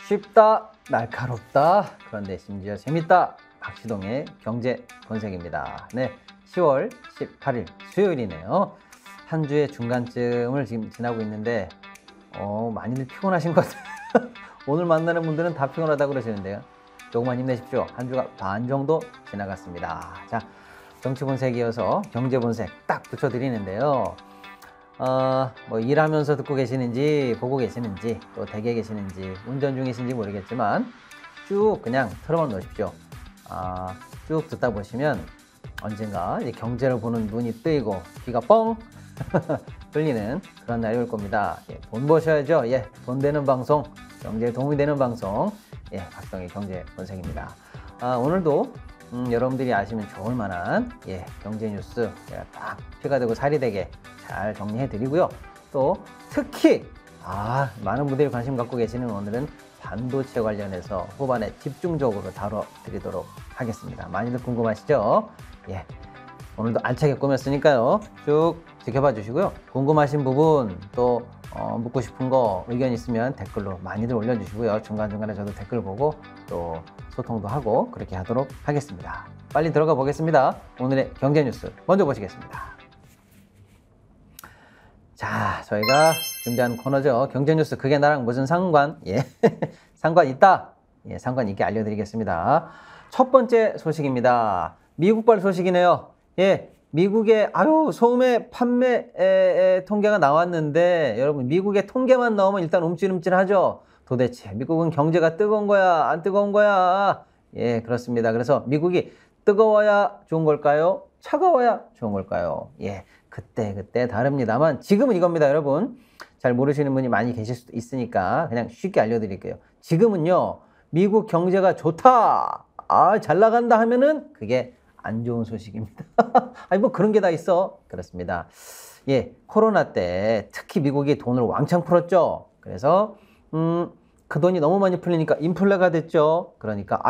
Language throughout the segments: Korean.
쉽다, 날카롭다, 그런데 심지어 재밌다. 박시동의 경제 본색입니다. 네, 10월 18일 수요일이네요. 한 주의 중간쯤을 지금 지나고 있는데 많이들 피곤하신 것 같아요. 오늘 만나는 분들은 다 피곤하다고 그러시는데요. 조금만 힘내십시오. 한 주가 반 정도 지나갔습니다. 자, 정치 본색에 이어서 경제 본색 딱 붙여드리는데요. 일하면서 듣고 계시는지 보고 계시는지 또 댁에 계시는지 운전 중이신지 모르겠지만 쭉 그냥 틀어만 놓으십시오. 쭉 듣다 보시면 언젠가 이제 경제를 보는 눈이 뜨이고 귀가 뻥 뚫리는 그런 날이 올 겁니다. 돈 버셔야죠. 돈 되는 방송, 경제에 도움이 되는 방송, 박시동의 경제 본색입니다. 오늘도 여러분들이 아시면 좋을 만한 경제 뉴스 제가 딱 피가 되고 살이 되게 잘 정리해 드리고요. 또 특히 많은 분들이 관심 갖고 계시는 오늘은 반도체 관련해서 후반에 집중적으로 다뤄 드리도록 하겠습니다. 많이들 궁금하시죠? 오늘도 알차게 꾸몄으니까요. 쭉 지켜봐 주시고요. 궁금하신 부분 또 묻고 싶은 거 의견 있으면 댓글로 많이들 올려주시고요. 중간중간에 저도 댓글 보고 또 소통도 하고 그렇게 하도록 하겠습니다. 빨리 들어가 보겠습니다. 오늘의 경제 뉴스 먼저 보시겠습니다. 자, 저희가 준비한 코너죠. 경제 뉴스 그게 나랑 무슨 상관? 상관 있다. 상관 있게 알려드리겠습니다. 첫 번째 소식입니다. 미국발 소식이네요. 미국의 소매 판매 통계가 나왔는데 여러분 미국의 통계만 나오면 일단 움찔움찔하죠. 도대체 미국은 경제가 뜨거운 거야 안 뜨거운 거야? 그렇습니다. 그래서 미국이 뜨거워야 좋은 걸까요? 차가워야 좋은 걸까요? 그때 다릅니다만 지금은 이겁니다. 여러분 잘 모르시는 분이 많이 계실 수도 있으니까 그냥 쉽게 알려드릴게요. 지금은요 미국 경제가 좋다, 잘 나간다 하면은 그게 안 좋은 소식입니다. 그런 게 다 있어. 그렇습니다. 코로나 때 특히 미국이 돈을 왕창 풀었죠. 그래서 그 돈이 너무 많이 풀리니까 인플레가 됐죠. 그러니까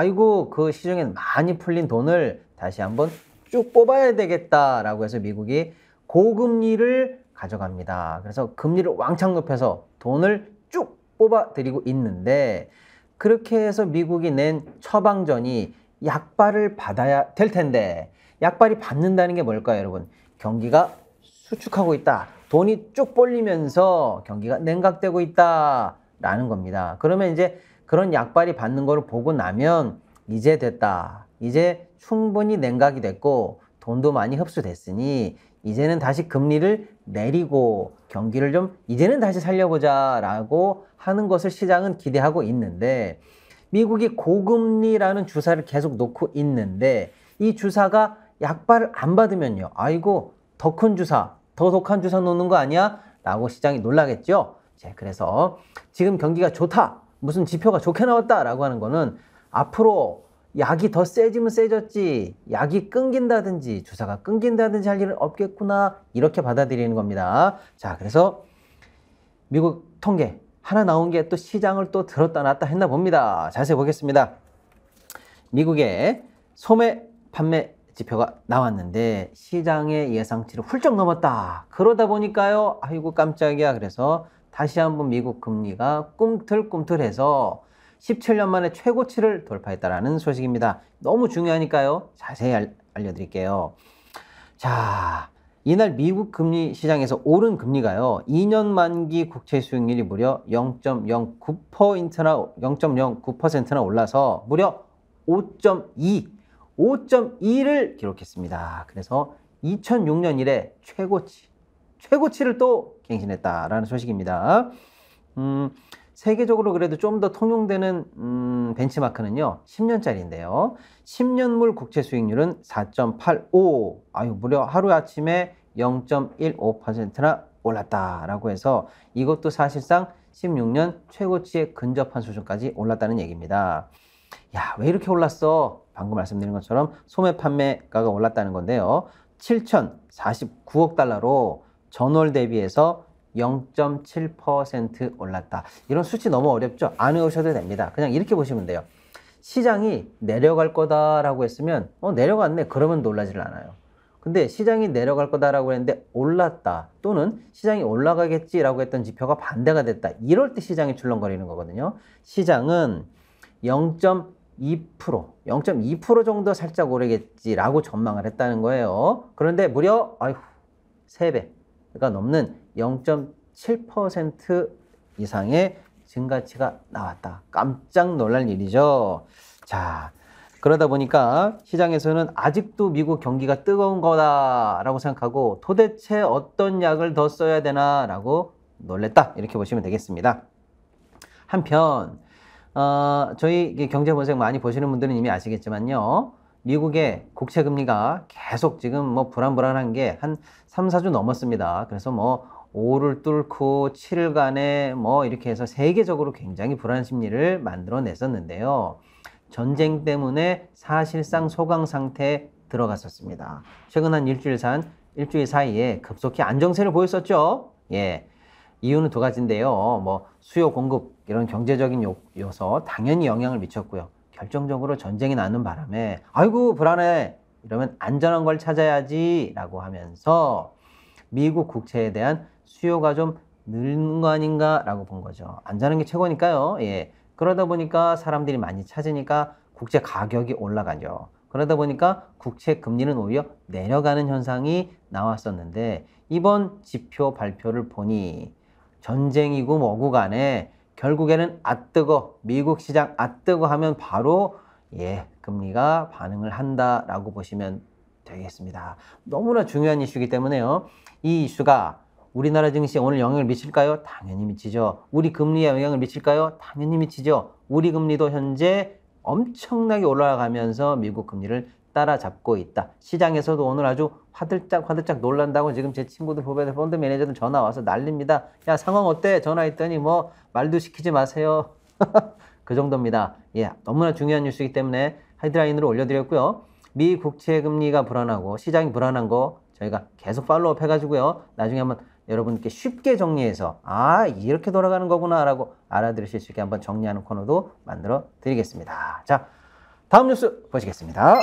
그 시중에 많이 풀린 돈을 다시 한번 쭉 뽑아야 되겠다라고 해서 미국이 고금리를 가져갑니다. 그래서 금리를 왕창 높여서 돈을 쭉 뽑아들이고 있는데 그렇게 해서 미국이 낸 처방전이 약발을 받아야 될 텐데 약발이 받는다는 게 뭘까요, 여러분? 경기가 수축하고 있다. 돈이 쭉 몰리면서 경기가 냉각되고 있다라는 겁니다. 그러면 이제 그런 약발이 받는 거를 보고 나면 이제 됐다. 이제 충분히 냉각이 됐고 돈도 많이 흡수됐으니 이제는 다시 금리를 내리고 경기를 좀 이제는 다시 살려보자라고 하는 것을 시장은 기대하고 있는데 미국이 고금리라는 주사를 계속 놓고 있는데 이 주사가 약발을 안 받으면요. 더 큰 주사, 더 독한 주사 놓는 거 아니야? 라고 시장이 놀라겠죠. 그래서 지금 경기가 좋다, 무슨 지표가 좋게 나왔다라고 하는 거는 앞으로 약이 더 세지면 세졌지 약이 끊긴다든지 주사가 끊긴다든지 할 일은 없겠구나 이렇게 받아들이는 겁니다. 자, 그래서 미국 통계 하나 나온 게 또 시장을 또 들었다 놨다 했나 봅니다. 자세히 보겠습니다. 미국의 소매 판매 지표가 나왔는데 시장의 예상치를 훌쩍 넘었다. 그러다 보니까요. 깜짝이야. 그래서 다시 한번 미국 금리가 꿈틀꿈틀해서 17년 만에 최고치를 돌파했다라는 소식입니다. 너무 중요하니까요. 자세히 알려드릴게요. 자, 이날 미국 금리 시장에서 오른 금리가요. 2년 만기 국채 수익률이 무려 0.09%나 올라서 무려 5.2를 기록했습니다. 그래서 2006년 이래 최고치를 또 갱신했다라는 소식입니다. 세계적으로 그래도 좀 더 통용되는 벤치마크는요 10년짜리인데요 10년물 국채 수익률은 4.85, 무려 하루아침에 0.15%나 올랐다라고 해서 이것도 사실상 16년 최고치에 근접한 수준까지 올랐다는 얘기입니다. 왜 이렇게 올랐어? 방금 말씀드린 것처럼 소매 판매가가 올랐다는 건데요 7,049억 달러로 전월 대비해서 0.7% 올랐다. 이런 수치 너무 어렵죠? 안 외우셔도 됩니다. 그냥 이렇게 보시면 돼요. 시장이 내려갈 거다라고 했으면 내려갔네. 그러면 놀라질 않아요. 근데 시장이 내려갈 거다라고 했는데 올랐다. 또는 시장이 올라가겠지라고 했던 지표가 반대가 됐다. 이럴 때 시장이 출렁거리는 거거든요. 시장은 0.2% 정도 살짝 오르겠지라고 전망을 했다는 거예요. 그런데 무려 3배가 넘는 0.7% 이상의 증가치가 나왔다. 깜짝 놀랄 일이죠. 자, 그러다 보니까 시장에서는 아직도 미국 경기가 뜨거운 거다라고 생각하고 도대체 어떤 약을 더 써야 되나라고 놀랬다. 이렇게 보시면 되겠습니다. 한편 저희 경제본색 많이 보시는 분들은 이미 아시겠지만요. 미국의 국채 금리가 계속 지금 뭐 불안불안한 게 한 3, 4주 넘었습니다. 그래서 뭐 5를 뚫고 7일간에 뭐 이렇게 해서 세계적으로 굉장히 불안 심리를 만들어 냈었는데요. 전쟁 때문에 사실상 소강 상태에 들어갔었습니다. 최근 한 일주일 사이에 급속히 안정세를 보였었죠. 예. 이유는 두 가지인데요. 뭐 수요 공급 이런 경제적인 요소 당연히 영향을 미쳤고요. 결정적으로 전쟁이 나는 바람에 아이고 불안해 이러면 안전한 걸 찾아야지 라고 하면서 미국 국채에 대한 수요가 좀 늘는 거 아닌가 라고 본 거죠. 안전한 게 최고니까요. 예. 그러다 보니까 사람들이 많이 찾으니까 국채 가격이 올라가죠. 그러다 보니까 국채 금리는 오히려 내려가는 현상이 나왔었는데 이번 지표 발표를 보니 전쟁이고 뭐고 간에 결국에는 뜨거 미국 시장 뜨거 하면 바로 금리가 반응을 한다라고 보시면 되겠습니다. 너무나 중요한 이슈이기 때문에요. 이 이슈가 우리나라 증시에 오늘 영향을 미칠까요? 당연히 미치죠. 우리 금리에 영향을 미칠까요? 당연히 미치죠. 우리 금리도 현재 엄청나게 올라가면서 미국 금리를 따라잡고 있다. 시장에서도 오늘 아주 화들짝 놀란다고 지금 제 친구들, 후배들, 펀드 매니저들 전화 와서 난립니다. 야, 상황 어때? 전화했더니 뭐 말도 시키지 마세요. 그 정도입니다. 예, 너무나 중요한 뉴스이기 때문에 헤드라인으로 올려드렸고요. 미 국채 금리가 불안하고 시장이 불안한 거 저희가 계속 팔로우업 해가지고요. 나중에 한번 여러분께 쉽게 정리해서 이렇게 돌아가는 거구나 라고 알아들으실 수 있게 한번 정리하는 코너도 만들어 드리겠습니다. 자, 다음 뉴스 보시겠습니다.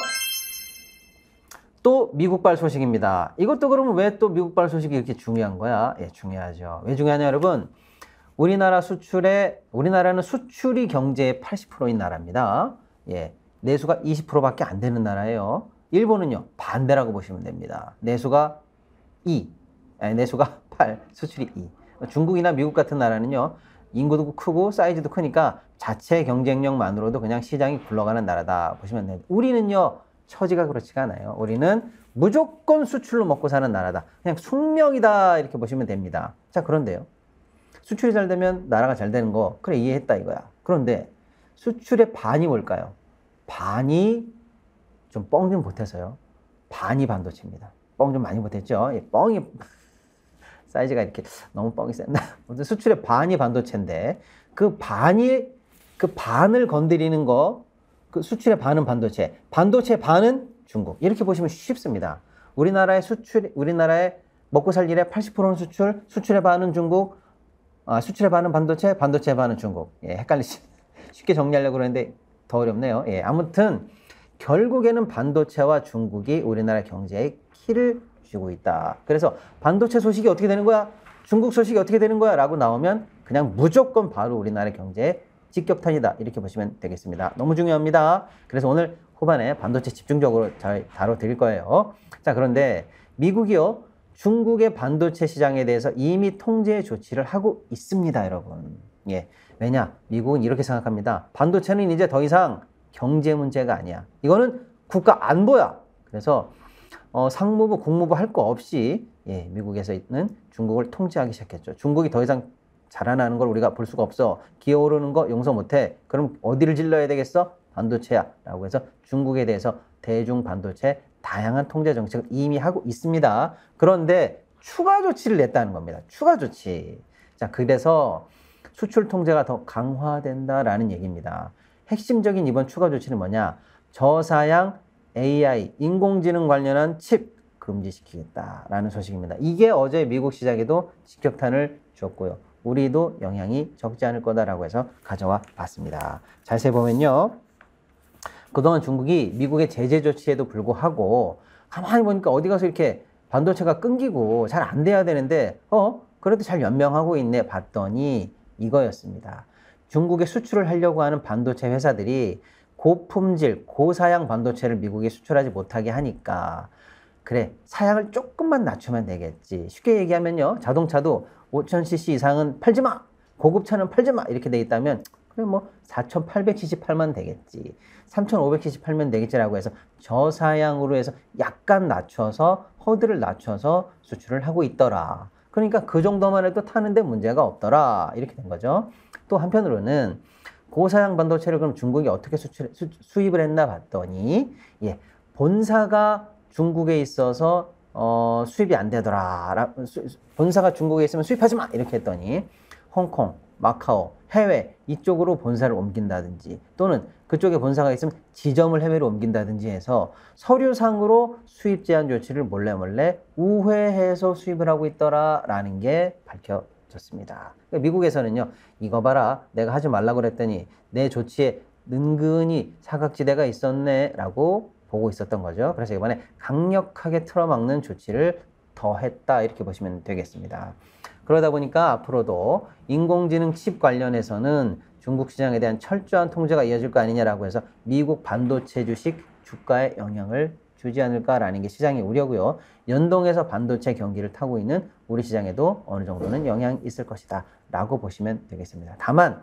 또 미국발 소식입니다. 이것도 그러면 왜 또 미국발 소식이 이렇게 중요한 거야? 예, 중요하죠. 왜 중요하냐 여러분? 우리나라는 수출이 경제의 80%인 나라입니다. 예, 내수가 20%밖에 안 되는 나라예요. 일본은요, 반대라고 보시면 됩니다. 내수가 8, 수출이 2. 중국이나 미국 같은 나라는요, 인구도 크고 사이즈도 크니까 자체 경쟁력만으로도 그냥 시장이 굴러가는 나라다 보시면 됩니다. 우리는요, 처지가 그렇지가 않아요. 우리는 무조건 수출로 먹고 사는 나라다. 그냥 숙명이다 이렇게 보시면 됩니다. 자, 그런데요. 수출이 잘 되면 나라가 잘 되는 거 그래 이해했다 이거야. 그런데 수출의 반이 뭘까요? 반이 좀 뻥 좀 보태서요. 반이 반도체입니다. 뻥 좀 많이 보탰죠? 뻥이 사이즈가 이렇게 너무 뻥이 셌나? 수출의 반이 반도체인데 그 반을 건드리는 거 그 수출의 반은 반도체, 반도체 반은 중국. 이렇게 보시면 쉽습니다. 우리나라의 먹고 살 일의 80%는 수출의 반은 중국, 수출의 반은 반도체, 반도체 반은 중국. 예, 헷갈리시. 쉽게 정리하려고 그러는데 더 어렵네요. 예, 아무튼 결국에는 반도체와 중국이 우리나라 경제에 키를 쥐고 있다. 그래서 반도체 소식이 어떻게 되는 거야? 중국 소식이 어떻게 되는 거야? 라고 나오면 그냥 무조건 바로 우리나라 경제에 직격탄이다. 이렇게 보시면 되겠습니다. 너무 중요합니다. 그래서 오늘 후반에 반도체 집중적으로 잘 다뤄드릴 거예요. 자, 그런데 미국이요, 중국의 반도체 시장에 대해서 이미 통제 조치를 하고 있습니다, 여러분. 예. 왜냐? 미국은 이렇게 생각합니다. 반도체는 이제 더 이상 경제 문제가 아니야. 이거는 국가 안보야. 그래서 상무부, 국무부 할 거 없이 미국에서 있는 중국을 통제하기 시작했죠. 중국이 더 이상 자라나는 걸 우리가 볼 수가 없어. 기어오르는 거 용서 못해. 그럼 어디를 질러야 되겠어? 반도체야. 라고 해서 중국에 대해서 대중 반도체 다양한 통제 정책을 이미 하고 있습니다. 그런데 추가 조치를 냈다는 겁니다. 추가 조치. 자, 그래서 수출 통제가 더 강화된다라는 얘기입니다. 핵심적인 이번 추가 조치는 뭐냐? 저사양 AI, 인공지능 관련한 칩 금지시키겠다라는 소식입니다. 이게 어제 미국 시장에도 직격탄을 줬고요. 우리도 영향이 적지 않을 거다라고 해서 가져와 봤습니다. 자세히 보면요. 그동안 중국이 미국의 제재 조치에도 불구하고 가만히 보니까 어디 가서 이렇게 반도체가 끊기고 잘 안 돼야 되는데 그래도 잘 연명하고 있네 봤더니 이거였습니다. 중국에 수출을 하려고 하는 반도체 회사들이 고품질, 고사양 반도체를 미국에 수출하지 못하게 하니까 그래, 사양을 조금만 낮추면 되겠지. 쉽게 얘기하면요, 자동차도 5000cc 이상은 팔지 마! 고급차는 팔지 마! 이렇게 돼 있다면 그래 뭐 4800cc 팔면 되겠지. 3500cc 팔면 되겠지라고 해서 저사양으로 해서 약간 낮춰서 허들을 낮춰서 수출을 하고 있더라. 그러니까 그 정도만 해도 타는데 문제가 없더라. 이렇게 된 거죠. 또 한편으로는 고사양 반도체를 그럼 중국이 어떻게 수입을 했나 봤더니 본사가 중국에 있어서 수입이 안 되더라. 본사가 중국에 있으면 수입하지 마! 이렇게 했더니 홍콩, 마카오, 해외 이쪽으로 본사를 옮긴다든지 또는 그쪽에 본사가 있으면 지점을 해외로 옮긴다든지 해서 서류상으로 수입 제한 조치를 몰래 우회해서 수입을 하고 있더라라는 게 밝혀졌습니다. 그러니까 미국에서는요, 이거 봐라, 내가 하지 말라고 그랬더니 내 조치에 은근히 사각지대가 있었네 라고 보고 있었던 거죠. 그래서 이번에 강력하게 틀어막는 조치를 더했다 이렇게 보시면 되겠습니다. 그러다 보니까 앞으로도 인공지능 칩 관련해서는 중국 시장에 대한 철저한 통제가 이어질 거 아니냐라고 해서 미국 반도체 주식 주가에 영향을 주지 않을까라는 게 시장의 우려고요. 연동해서 반도체 경기를 타고 있는 우리 시장에도 어느 정도는 영향이 있을 것이다 라고 보시면 되겠습니다. 다만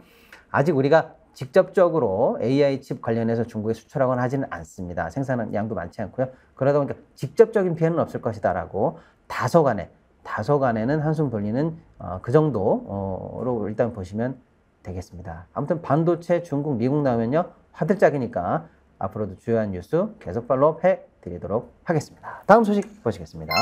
아직 우리가 직접적으로 AI 칩 관련해서 중국에 수출하거나 하지는 않습니다. 생산한 양도 많지 않고요. 그러다 보니까 직접적인 피해는 없을 것이다 라고 다소간에는 한숨 돌리는 그 정도로 일단 보시면 되겠습니다. 아무튼 반도체 중국, 미국 나오면요, 화들짝이니까 앞으로도 주요한 뉴스 계속 팔로우 해드리도록 하겠습니다. 다음 소식 보시겠습니다.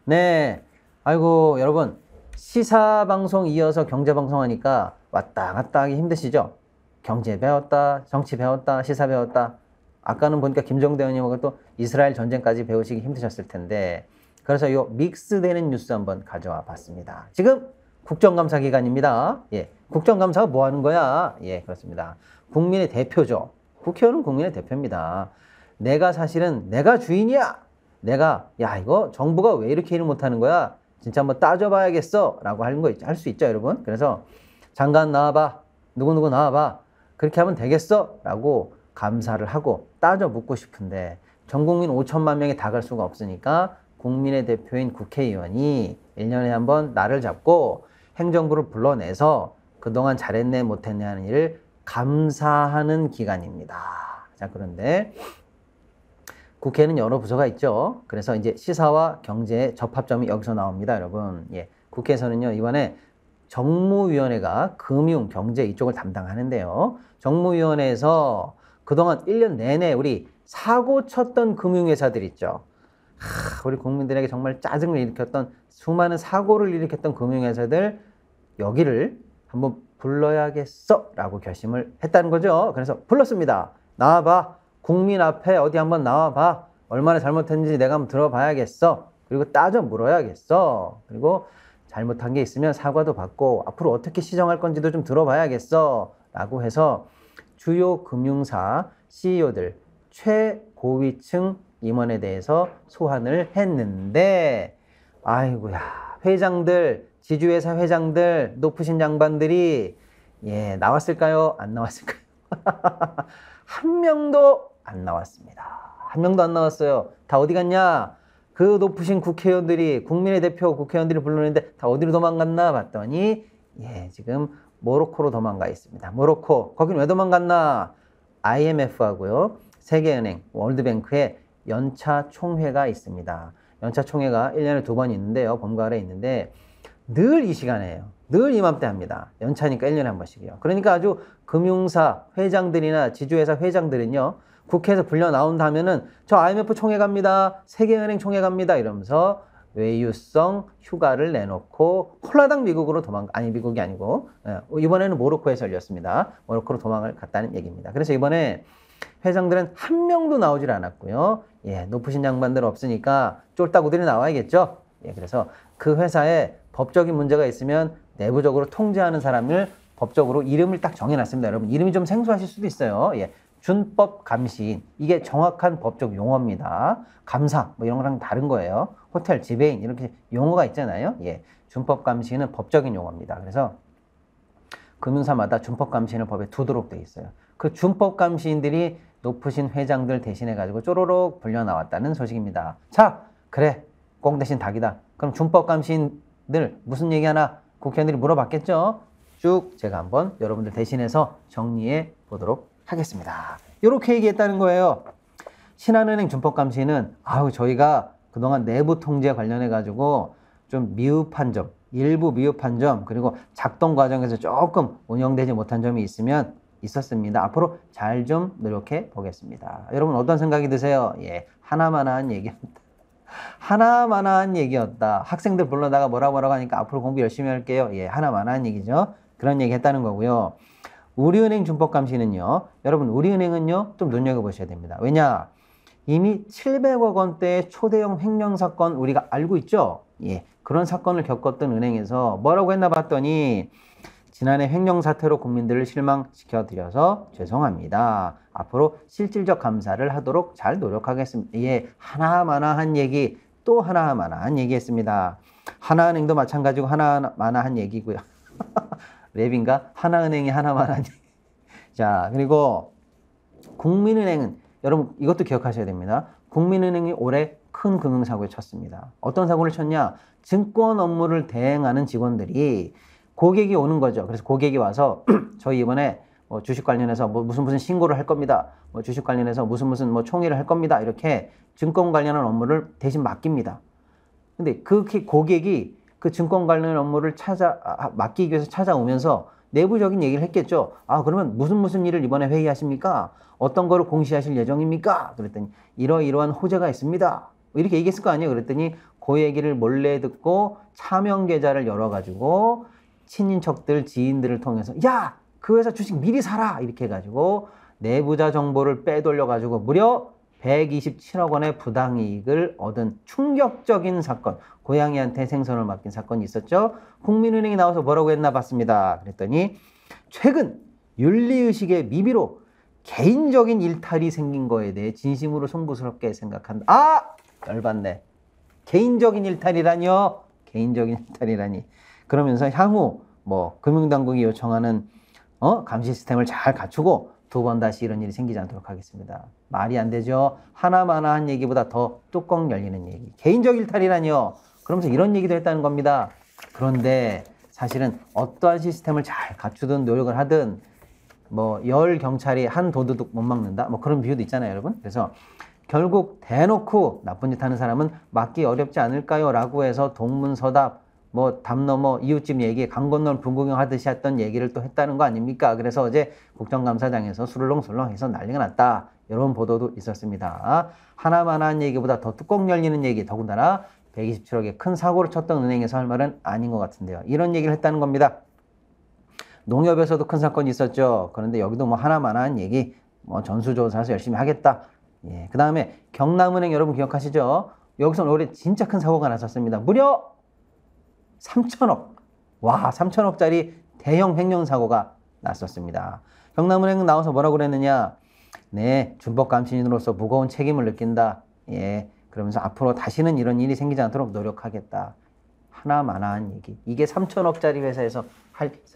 네, 아이고 여러분, 시사방송 이어서 경제방송 하니까 왔다 갔다 하기 힘드시죠? 경제 배웠다, 정치 배웠다, 시사 배웠다. 아까는 보니까 김정대 의원님하고 또 이스라엘 전쟁까지 배우시기 힘드셨을 텐데, 그래서 요 믹스되는 뉴스 한번 가져와 봤습니다. 지금 국정감사 기간입니다. 국정감사가 뭐 하는 거야? 그렇습니다. 국민의 대표죠. 국회의원은 국민의 대표입니다. 내가 주인이야. 이거 정부가 왜 이렇게 일을 못하는 거야? 진짜 한번 따져봐야겠어. 라고 할 수 있죠, 여러분. 그래서 장관 나와봐. 누구누구 나와봐. 그렇게 하면 되겠어? 라고 감사를 하고 따져 묻고 싶은데 전 국민 5천만 명이 다 갈 수가 없으니까 국민의 대표인 국회의원이 1년에 한 번 날을 잡고 행정부를 불러내서 그동안 잘했네 못했네 하는 일을 감사하는 기간입니다. 자, 그런데 국회는 여러 부서가 있죠. 그래서 이제 시사와 경제의 접합점이 여기서 나옵니다, 여러분. 국회에서는요, 이번에 정무위원회가 금융, 경제 이쪽을 담당하는데요. 정무위원회에서 그동안 1년 내내 우리 사고 쳤던 금융회사들 있죠. 우리 국민들에게 정말 짜증을 일으켰던 수많은 사고를 일으켰던 금융회사들 여기를 한번 불러야겠어 라고 결심을 했다는 거죠. 그래서 불렀습니다. 나와봐. 국민 앞에 어디 한번 나와봐. 얼마나 잘못했는지 내가 한번 들어봐야겠어. 그리고 따져 물어야겠어. 그리고 잘못한 게 있으면 사과도 받고 앞으로 어떻게 시정할 건지도 좀 들어봐야겠어 라고 해서 주요 금융사 CEO들 최고위층 임원에 대해서 소환을 했는데, 아이고야, 회장들, 지주회사 회장들, 높으신 양반들이 나왔을까요? 안 나왔을까요? 한 명도 안 나왔습니다. 한 명도 안 나왔어요. 다 어디 갔냐? 그 높으신 국회의원들이, 국민의 대표 국회의원들이 불렀는데 다 어디로 도망갔나 봤더니 지금 모로코로 도망가 있습니다. 모로코. 거긴 왜 도망갔나? IMF하고요, 세계은행, 월드뱅크에 연차 총회가 있습니다. 연차 총회가 1년에 2번 있는데요. 봄, 가을에 있는데 늘 이 시간에요. 늘 이맘때 합니다. 연차니까 1년에 한 번씩이요. 그러니까 아주 금융사 회장들이나 지주회사 회장들은요, 국회에서 불려 나온다면은 저 IMF 총회 갑니다. 세계은행 총회 갑니다. 이러면서 외유성 휴가를 내놓고 홀라당 미국으로 미국이 아니고 이번에는 모로코에서 열렸습니다. 모로코로 도망을 갔다는 얘기입니다. 그래서 이번에 회장들은 한 명도 나오질 않았고요. 높으신 양반들 없으니까 쫄딱우들이 나와야겠죠. 그래서 그 회사에 법적인 문제가 있으면 내부적으로 통제하는 사람을 법적으로 이름을 딱 정해놨습니다. 여러분, 이름이 좀 생소하실 수도 있어요. 준법 감시인. 이게 정확한 법적 용어입니다. 감사 뭐 이런 거랑 다른 거예요. 호텔 지배인 이렇게 용어가 있잖아요. 예, 준법 감시인은 법적인 용어입니다. 그래서 금융사마다 준법 감시인을 법에 두도록 돼 있어요. 그 준법 감시인들이 높으신 회장들 대신해 가지고 쪼로록 불려 나왔다는 소식입니다. 자, 그래. 꽁 대신 닭이다. 그럼 준법 감시인들 무슨 얘기하나 국회의원들이 물어봤겠죠? 쭉 제가 한번 여러분들 대신해서 정리해 보도록 하겠습니다. 이렇게 얘기했다는 거예요. 신한은행 준법감시는 저희가 그동안 내부 통제 관련해 가지고 좀 미흡한 점, 일부 미흡한 점, 그리고 작동 과정에서 조금 운영되지 못한 점이 있었습니다. 앞으로 잘 좀 노력해 보겠습니다. 여러분 어떤 생각이 드세요? 예, 하나만한 얘기였다. 하나만한 얘기였다. 학생들 불러다가 뭐라고 하니까 앞으로 공부 열심히 할게요. 예, 하나만한 얘기죠. 그런 얘기 했다는 거고요. 우리은행 준법감시는요. 여러분 우리은행은요. 좀 눈여겨보셔야 됩니다. 왜냐? 이미 700억 원대의 초대형 횡령 사건 우리가 알고 있죠? 예, 그런 사건을 겪었던 은행에서 뭐라고 했나 봤더니 지난해 횡령 사태로 국민들을 실망시켜 드려서 죄송합니다. 앞으로 실질적 감사를 하도록 잘 노력하겠습니다. 예, 하나마나한 얘기, 또 하나마나한 얘기 했습니다. 하나은행도 마찬가지고 하나마나한 얘기고요. 랩인가? 하나은행이 하나마나한 얘기. 자, 그리고 국민은행은 여러분 이것도 기억하셔야 됩니다. 국민은행이 올해 큰 금융사고에 쳤습니다. 어떤 사고를 쳤냐? 증권 업무를 대행하는 직원들이 고객이 오는 거죠. 그래서 고객이 와서 저희 이번에 뭐 주식 관련해서 뭐 무슨 신고를 할 겁니다. 뭐 주식 관련해서 무슨 뭐 총회를 할 겁니다. 이렇게 증권 관련한 업무를 대신 맡깁니다. 근데 그 고객이 그 증권 관련 업무를 맡기기 위해서 찾아오면서 내부적인 얘기를 했겠죠. 그러면 무슨 일을 이번에 회의하십니까? 어떤 거를 공시하실 예정입니까? 그랬더니 이러이러한 호재가 있습니다. 이렇게 얘기했을 거 아니에요. 그랬더니 그 얘기를 몰래 듣고 차명 계좌를 열어가지고 친인척들, 지인들을 통해서 야! 그 회사 주식 미리 사라! 이렇게 해가지고 내부자 정보를 빼돌려가지고 무려 127억 원의 부당이익을 얻은 충격적인 사건. 고양이한테 생선을 맡긴 사건이 있었죠. 국민은행이 나와서 뭐라고 했나 봤습니다. 그랬더니 최근 윤리의식의 미비로 개인적인 일탈이 생긴 거에 대해 진심으로 송구스럽게 생각한다. 열받네. 개인적인 일탈이라니요? 개인적인 일탈이라니. 그러면서 향후 뭐 금융당국이 요청하는 감시 시스템을 잘 갖추고 두 번 다시 이런 일이 생기지 않도록 하겠습니다. 말이 안 되죠. 하나마나한 얘기보다 더 뚜껑 열리는 얘기. 개인적 일탈이라니요. 그러면서 이런 얘기도 했다는 겁니다. 그런데 사실은 어떠한 시스템을 잘 갖추든 노력을 하든 뭐 10경찰이 한 도둑 못 막는다. 뭐 그런 비유도 있잖아요, 여러분. 그래서 결국 대놓고 나쁜 짓 하는 사람은 막기 어렵지 않을까요? 라고 해서 동문서답 뭐 담 넘어 이웃집 얘기 강 건너 불구경 하듯이 했던 얘기를 또 했다는 거 아닙니까? 그래서 어제 국정감사장에서 수르렁수르렁 해서 난리가 났다. 이런 보도도 있었습니다. 하나만한 얘기보다 더 뚜껑 열리는 얘기, 더군다나 127억의 큰 사고를 쳤던 은행에서 할 말은 아닌 것 같은데요. 이런 얘기를 했다는 겁니다. 농협에서도 큰 사건이 있었죠. 그런데 여기도 뭐 하나만한 얘기, 뭐 전수조사해서 열심히 하겠다. 예, 그 다음에 경남은행 여러분 기억하시죠? 여기서 올해 진짜 큰 사고가 났었습니다. 무려 3천억. 와, 3천억짜리 대형 횡령 사고가 났었습니다. 경남은행은 나와서 뭐라고 그랬느냐? 네, 준법감시인으로서 무거운 책임을 느낀다. 예, 그러면서 앞으로 다시는 이런 일이 생기지 않도록 노력하겠다. 하나만한 얘기. 이게 3천억짜리 회사에서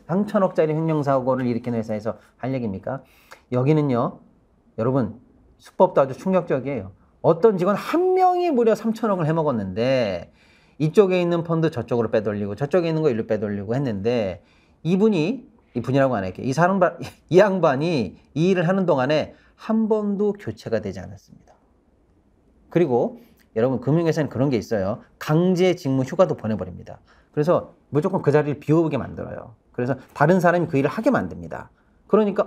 3천억짜리 횡령 사고를 일으킨 회사에서 할 얘기입니까? 여기는요, 여러분 수법도 아주 충격적이에요. 어떤 직원 한 명이 무려 3천억을 해먹었는데 이쪽에 있는 펀드 저쪽으로 빼돌리고 저쪽에 있는 거 일로 빼돌리고 했는데 이분이라고 안 할게요. 이 양반이 이 일을 하는 동안에 한 번도 교체가 되지 않았습니다. 그리고 여러분 금융회사는 그런 게 있어요. 강제 직무 휴가도 보내버립니다. 그래서 무조건 그 자리를 비워보게 만들어요. 그래서 다른 사람이 그 일을 하게 만듭니다. 그러니까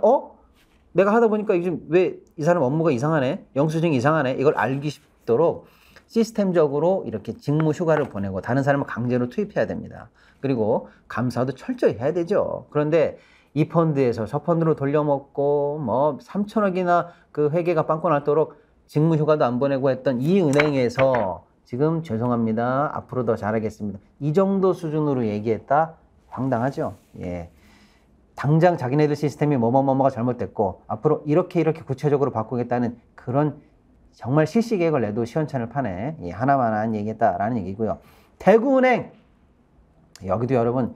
내가 하다 보니까 요즘 왜 이 사람 업무가 이상하네? 영수증이 이상하네? 이걸 알기 쉽도록 시스템적으로 이렇게 직무 휴가를 보내고 다른 사람을 강제로 투입해야 됩니다. 그리고 감사도 철저히 해야 되죠. 그런데 이 펀드에서 저 펀드로 돌려먹고 뭐 3천억이나 그 회계가 빵꾸 날도록 직무 휴가도 안 보내고 했던 이 은행에서 지금 죄송합니다. 앞으로 더 잘하겠습니다. 이 정도 수준으로 얘기했다? 황당하죠. 예. 당장 자기네들 시스템이 뭐뭐뭐가 잘못됐고 앞으로 이렇게 구체적으로 바꾸겠다는 그런 정말 실시 계획을 내도 시원찮을 판에 하나만한 얘기했다라는 얘기고요. 대구은행 여기도 여러분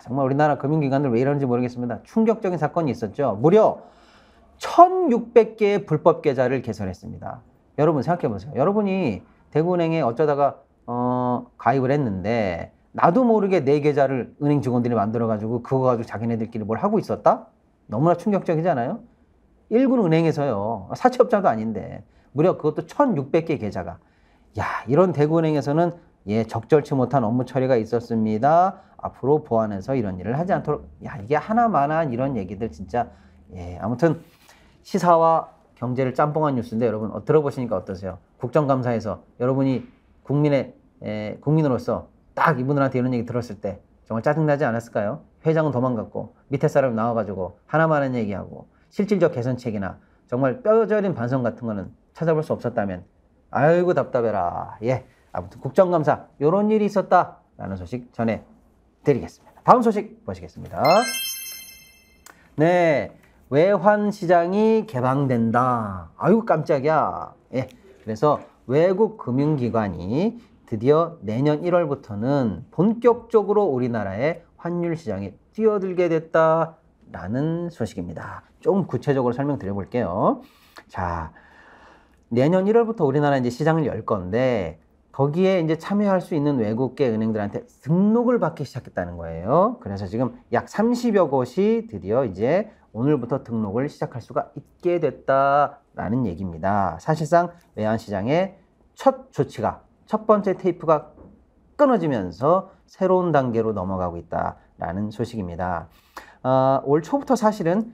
정말 우리나라 금융기관들 왜 이러는지 모르겠습니다. 충격적인 사건이 있었죠. 무려 1600개의 불법 계좌를 개설했습니다. 여러분 생각해 보세요. 여러분이 대구은행에 어쩌다가 가입을 했는데 나도 모르게 내 계좌를 은행 직원들이 만들어가지고 그거 가지고 자기네들끼리 뭘 하고 있었다? 너무나 충격적이잖아요. 일군 은행에서요. 사채업자도 아닌데 무려 그것도 1600개 계좌가. 이런 대구은행에서는 적절치 못한 업무 처리가 있었습니다. 앞으로 보완해서 이런 일을 하지 않도록. 이게 하나만한 이런 얘기들 진짜. 아무튼 시사와 경제를 짬뽕한 뉴스인데 여러분 들어보시니까 어떠세요? 국정감사에서 여러분이 국민으로서 딱 이분들한테 이런 얘기 들었을 때 정말 짜증나지 않았을까요? 회장은 도망갔고 밑에 사람 나와가지고 하나만한 얘기하고 실질적 개선책이나 정말 뼈저린 반성 같은 거는 찾아볼 수 없었다면 아이고 답답해라. 아무튼 국정감사 이런 일이 있었다라는 소식 전해드리겠습니다. 다음 소식 보시겠습니다. 네, 외환시장이 개방된다. 아이고 깜짝이야. 그래서 외국 금융기관이 드디어 내년 1월부터는 본격적으로 우리나라의 환율 시장에 뛰어들게 됐다라는 소식입니다. 조금 구체적으로 설명드려 볼게요. 자, 내년 1월부터 우리나라 이제 시장을 열 건데 거기에 이제 참여할 수 있는 외국계 은행들한테 등록을 받기 시작했다는 거예요. 그래서 지금 약 30여 곳이 드디어 이제 오늘부터 등록을 시작할 수가 있게 됐다라는 얘기입니다. 사실상 외환시장의 첫 조치가 첫 번째 테이프가 끊어지면서 새로운 단계로 넘어가고 있다라는 소식입니다. 올 초부터 사실은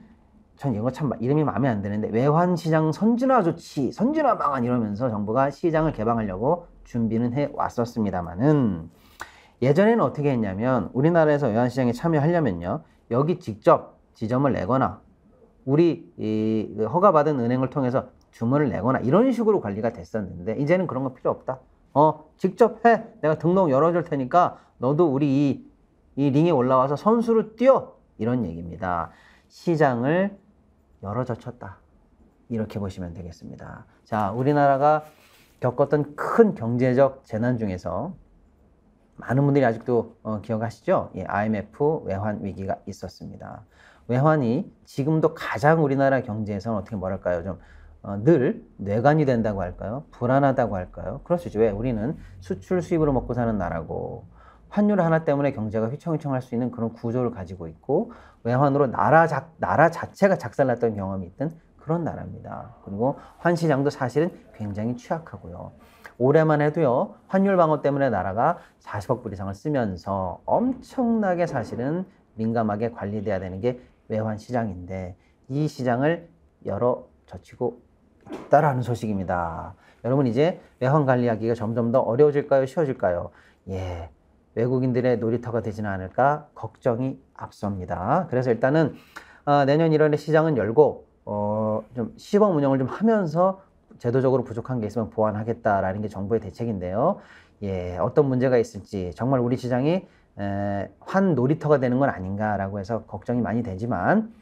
전 이거 참 이름이 마음에 안 드는데 외환시장 선진화 조치, 선진화 방안 이러면서 정부가 시장을 개방하려고 준비는 해왔었습니다만은 예전에는 어떻게 했냐면 우리나라에서 외환시장에 참여하려면요. 여기 직접 지점을 내거나 우리 허가받은 은행을 통해서 주문을 내거나 이런 식으로 관리가 됐었는데 이제는 그런 거 필요 없다. 직접 해. 내가 등록 열어줄 테니까 너도 우리 이 링에 올라와서 선수로 뛰어. 이런 얘기입니다. 시장을 열어젖혔다. 이렇게 보시면 되겠습니다. 자, 우리나라가 겪었던 큰 경제적 재난 중에서 많은 분들이 아직도 기억하시죠? IMF 외환 위기가 있었습니다. 외환이 지금도 가장 우리나라 경제에서는 어떻게 뭐랄까요? 좀 늘 뇌관이 된다고 할까요? 불안하다고 할까요? 그럴 수 있죠. 왜? 우리는 수출 수입으로 먹고 사는 나라고 환율 하나 때문에 경제가 휘청휘청할 수 있는 그런 구조를 가지고 있고 외환으로 나라 자체가 작살났던 경험이 있던 그런 나라입니다. 그리고 환시장도 사실은 굉장히 취약하고요. 올해만 해도요. 환율 방어 때문에 나라가 40억 불 이상을 쓰면서 엄청나게 사실은 민감하게 관리돼야 되는 게 외환시장인데 이 시장을 열어젖히고 있다라는 소식입니다. 여러분 이제 외환 관리하기가 점점 더 어려워질까요? 쉬워질까요? 외국인들의 놀이터가 되지는 않을까 걱정이 앞섭니다. 그래서 일단은 내년 1월에 시장은 열고 좀 시범 운영을 좀 하면서 제도적으로 부족한 게 있으면 보완하겠다라는 게 정부의 대책인데요. 어떤 문제가 있을지 정말 우리 시장이 환 놀이터가 되는 건 아닌가라고 해서 걱정이 많이 되지만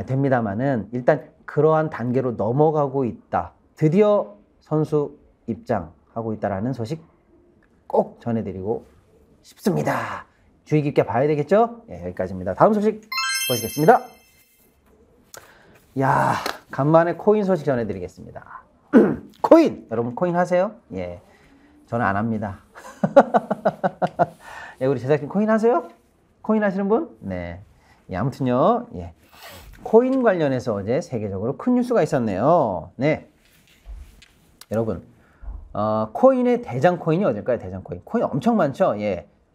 됩니다만은 일단 그러한 단계로 넘어가고 있다. 드디어 선수 입장하고 있다라는 소식 꼭 전해드리고 싶습니다. 주의 깊게 봐야 되겠죠? 여기까지입니다. 다음 소식 보시겠습니다. 간만에 코인 소식 전해드리겠습니다. 코인! 여러분 코인 하세요? 저는 안 합니다. 우리 제작진 코인 하세요? 코인 하시는 분? 네. 아무튼요. 코인 관련해서 어제 세계적으로 큰 뉴스가 있었네요. 네. 여러분, 코인의 대장 코인이 어딜까요? 대장 코인. 코인 엄청 많죠?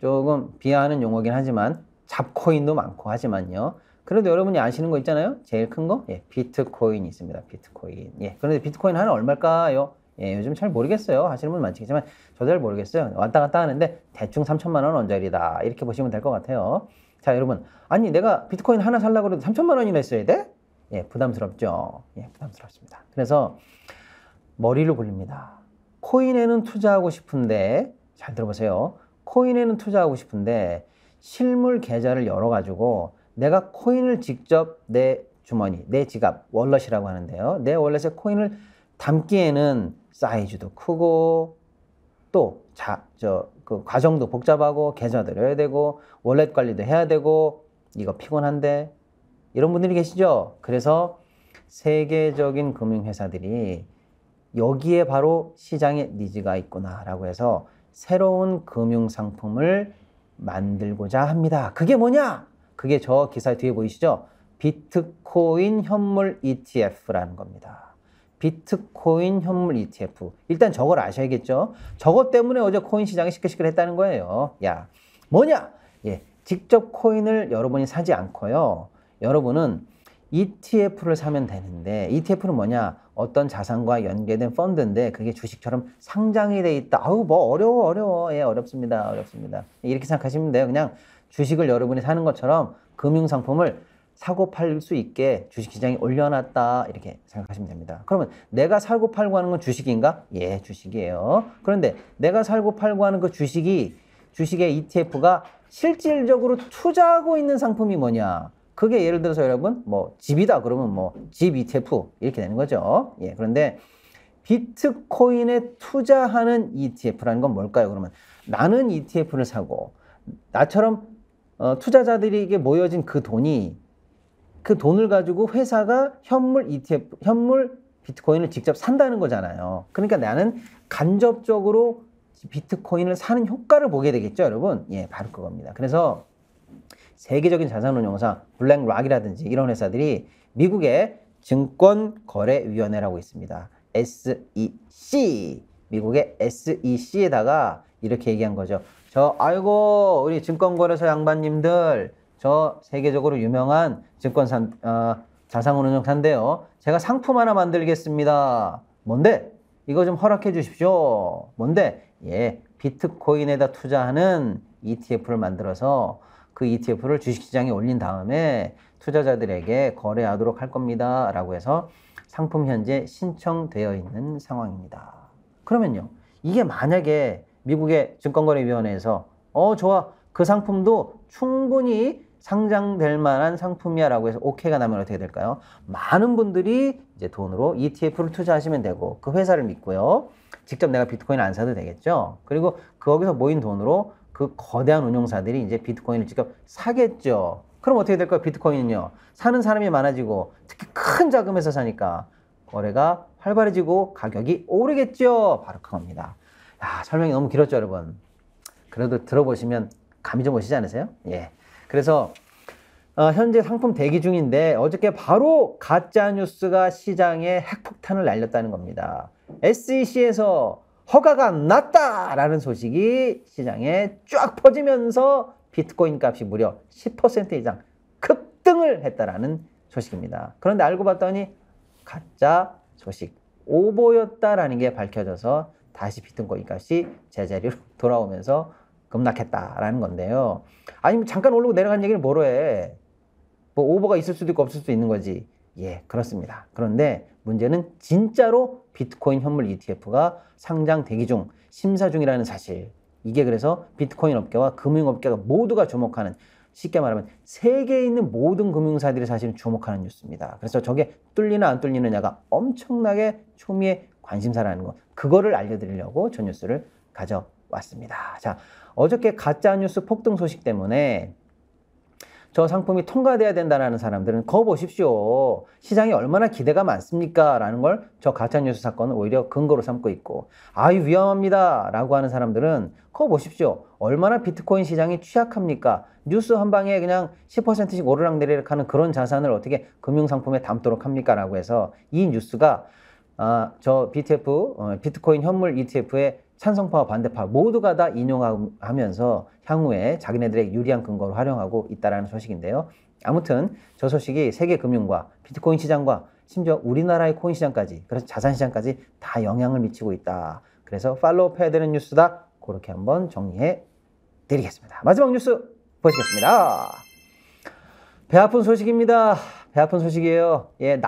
조금 비하하는 용어긴 하지만 잡코인도 많고 하지만요. 그래도 여러분이 아시는 거 있잖아요? 제일 큰 거? 비트코인이 있습니다. 비트코인. 그런데 비트코인 하나 얼마일까요? 요즘 잘 모르겠어요. 하시는 분 많지만 저도 잘 모르겠어요. 왔다 갔다 하는데 대충 3천만 원 언저리다. 이렇게 보시면 될 것 같아요. 자, 여러분. 아니, 내가 비트코인 하나 살려고 해도 3천만 원이나 있어야 돼? 부담스럽죠. 부담스럽습니다. 그래서 머리를 굴립니다. 코인에는 투자하고 싶은데, 잘 들어보세요. 코인에는 투자하고 싶은데, 실물 계좌를 열어가지고 내가 코인을 직접 내 주머니, 내 지갑, 월렛이라고 하는데요. 내 월렛에 코인을 담기에는 사이즈도 크고 또 그 과정도 복잡하고 계좌 들여야 되고 월렛 관리도 해야 되고 이거 피곤한데 이런 분들이 계시죠? 그래서 세계적인 금융회사들이 여기에 바로 시장에 니즈가 있구나라고 해서 새로운 금융상품을 만들고자 합니다. 그게 뭐냐? 그게 저 기사 뒤에 보이시죠? 비트코인 현물 ETF라는 겁니다. 비트코인 현물 ETF. 일단 저걸 아셔야겠죠? 저것 때문에 어제 코인 시장이 시끌시끌했다는 거예요. 야, 뭐냐? 예, 직접 코인을 여러분이 사지 않고요. 여러분은 ETF를 사면 되는데 ETF는 뭐냐? 어떤 자산과 연계된 펀드인데 그게 주식처럼 상장이 돼 있다. 아우 뭐 어려워. 예, 어렵습니다. 이렇게 생각하시면 돼요. 그냥 주식을 여러분이 사는 것처럼 금융상품을 사고 팔 수 있게 주식시장에 올려놨다 이렇게 생각하시면 됩니다. 그러면 내가 살고 팔고 하는 건 주식인가? 예, 주식이에요. 그런데 내가 살고 팔고 하는 그 주식의 ETF가 실질적으로 투자하고 있는 상품이 뭐냐? 그게 예를 들어서 여러분 뭐 집이다 그러면 뭐 집 ETF 이렇게 되는 거죠. 예, 그런데 비트코인에 투자하는 ETF라는 건 뭘까요? 그러면 나는 ETF를 사고 나처럼 투자자들에게 모여진 그 돈을 가지고 회사가 현물 ETF, 현물 비트코인을 직접 산다는 거잖아요. 그러니까 나는 간접적으로 비트코인을 사는 효과를 보게 되겠죠, 여러분? 예, 바로 그겁니다. 그래서 세계적인 자산운용사 블랙락이라든지 이런 회사들이 미국의 증권거래위원회라고 있습니다. SEC. 미국의 SEC에다가 이렇게 얘기한 거죠. 아이고 우리 증권거래소 양반님들 저 세계적으로 유명한 자산운용사인데요. 제가 상품 하나 만들겠습니다. 뭔데? 이거 좀 허락해 주십시오. 뭔데? 예, 비트코인에다 투자하는 ETF를 만들어서 그 ETF를 주식시장에 올린 다음에 투자자들에게 거래하도록 할 겁니다. 라고 해서 상품 현재 신청되어 있는 상황입니다. 그러면요. 이게 만약에 미국의 증권거래위원회에서 좋아. 그 상품도 충분히 상장될 만한 상품이야 라고 해서 오케이가 나면 어떻게 될까요? 많은 분들이 이제 돈으로 ETF를 투자하시면 되고 그 회사를 믿고요. 직접 내가 비트코인 안 사도 되겠죠. 그리고 거기서 모인 돈으로 그 거대한 운용사들이 이제 비트코인을 직접 사겠죠. 그럼 어떻게 될까요? 비트코인은요. 사는 사람이 많아지고 특히 큰 자금에서 사니까 거래가 활발해지고 가격이 오르겠죠. 바로 그겁니다. 야, 설명이 너무 길었죠, 여러분. 그래도 들어보시면 감이 좀 오시지 않으세요? 예. 그래서 현재 상품 대기 중인데 어저께 바로 가짜뉴스가 시장에 핵폭탄을 날렸다는 겁니다. SEC에서 허가가 났다라는 소식이 시장에 쫙 퍼지면서 비트코인 값이 무려 10% 이상 급등을 했다라는 소식입니다. 그런데 알고 봤더니 가짜 소식, 오보였다라는 게 밝혀져서 다시 비트코인 값이 제자리로 돌아오면서 급락했다라는 건데요. 아니면 잠깐 오르고 내려간 얘기를 뭐로 해? 뭐 오버가 있을 수도 있고 없을 수도 있는 거지. 예, 그렇습니다. 그런데 문제는 진짜로 비트코인 현물 ETF가 상장 대기 중, 심사 중이라는 사실. 이게 그래서 비트코인 업계와 금융업계가 모두가 주목하는, 쉽게 말하면 세계에 있는 모든 금융사들이 사실은 주목하는 뉴스입니다. 그래서 저게 뚫리나 안 뚫리느냐가 엄청나게 초미의 관심사라는 거. 그거를 알려드리려고 저 뉴스를 가져왔습니다. 자, 어저께 가짜뉴스 폭등 소식 때문에 저 상품이 통과돼야 된다는 사람들은 거 보십시오. 시장에 얼마나 기대가 많습니까? 라는 걸 저 가짜뉴스 사건을 오히려 근거로 삼고 있고, 아유 위험합니다 라고 하는 사람들은 거 보십시오. 얼마나 비트코인 시장이 취약합니까? 뉴스 한 방에 그냥 10%씩 오르락내리락 하는 그런 자산을 어떻게 금융상품에 담도록 합니까? 라고 해서 이 뉴스가 저 비트코인 현물 ETF의 찬성파와 반대파 모두가 다 인용하면서 향후에 자기네들의 유리한 근거로 활용하고 있다는 소식인데요. 아무튼 저 소식이 세계 금융과 비트코인 시장과 심지어 우리나라의 코인 시장까지, 그래서 자산 시장까지 다 영향을 미치고 있다. 그래서 팔로우해야 되는 뉴스다. 그렇게 한번 정리해 드리겠습니다. 마지막 뉴스 보시겠습니다. 배 아픈 소식입니다. 배 아픈 소식이에요. 예,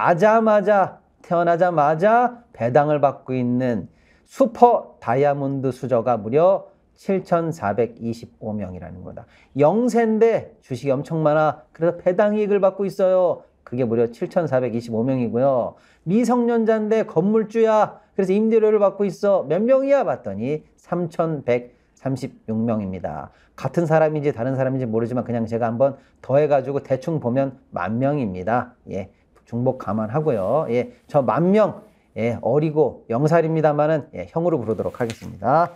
태어나자마자 배당을 받고 있는 슈퍼 다이아몬드 수저가 무려 7,425명이라는 거다. 영세인데 주식이 엄청 많아. 그래서 배당이익을 받고 있어요. 그게 무려 7,425명이고요. 미성년자인데 건물주야. 그래서 임대료를 받고 있어. 몇 명이야? 봤더니 3,136명입니다. 같은 사람인지 다른 사람인지 모르지만 그냥 제가 한번 더해가지고 대충 보면 10,000명입니다. 예, 중복 감안하고요. 예, 저 10,000명. 예, 어리고 영살입니다만은 예, 형으로 부르도록 하겠습니다.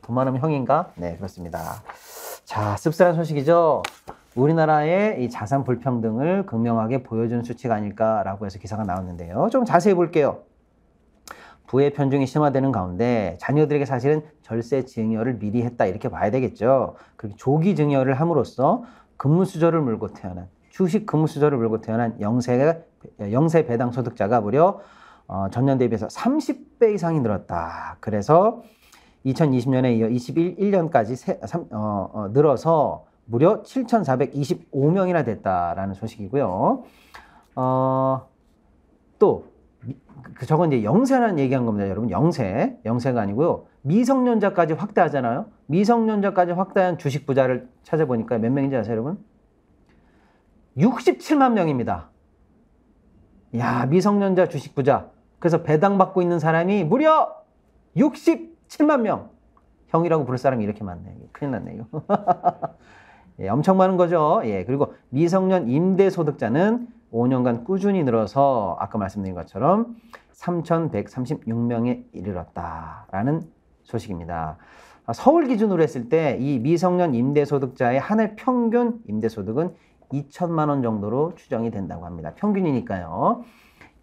돈 많으면 형인가? 네, 그렇습니다. 자, 씁쓸한 소식이죠. 우리나라의 이 자산 불평등을 극명하게 보여주는 수치가 아닐까라고 해서 기사가 나왔는데요. 좀 자세히 볼게요. 부의 편중이 심화되는 가운데 자녀들에게 사실은 절세 증여를 미리 했다 이렇게 봐야 되겠죠. 그리고 조기 증여를 함으로써 근무수저를 물고 태어난 주식 근무수저를 물고 태어난 영세 배당 소득자가 무려 전년 대비해서 30배 이상이 늘었다. 그래서 2020년에 이어 21년까지 늘어서 무려 7,425명이나 됐다라는 소식이고요. 또 저건 이제 영세라는 얘기한 겁니다, 여러분. 영세가 아니고요. 미성년자까지 확대하잖아요. 미성년자까지 확대한 주식 부자를 찾아보니까 몇 명인지 아세요, 여러분? 67만 명입니다. 야, 미성년자 주식 부자. 그래서 배당받고 있는 사람이 무려 67만 명. 형이라고 부를 사람이 이렇게 많네요. 큰일 났네요. 예, 엄청 많은 거죠. 예, 그리고 미성년 임대소득자는 5년간 꾸준히 늘어서 아까 말씀드린 것처럼 3,136명에 이르렀다라는 소식입니다. 서울 기준으로 했을 때 이 미성년 임대소득자의 한 해 평균 임대소득은 2천만 원 정도로 추정이 된다고 합니다. 평균이니까요.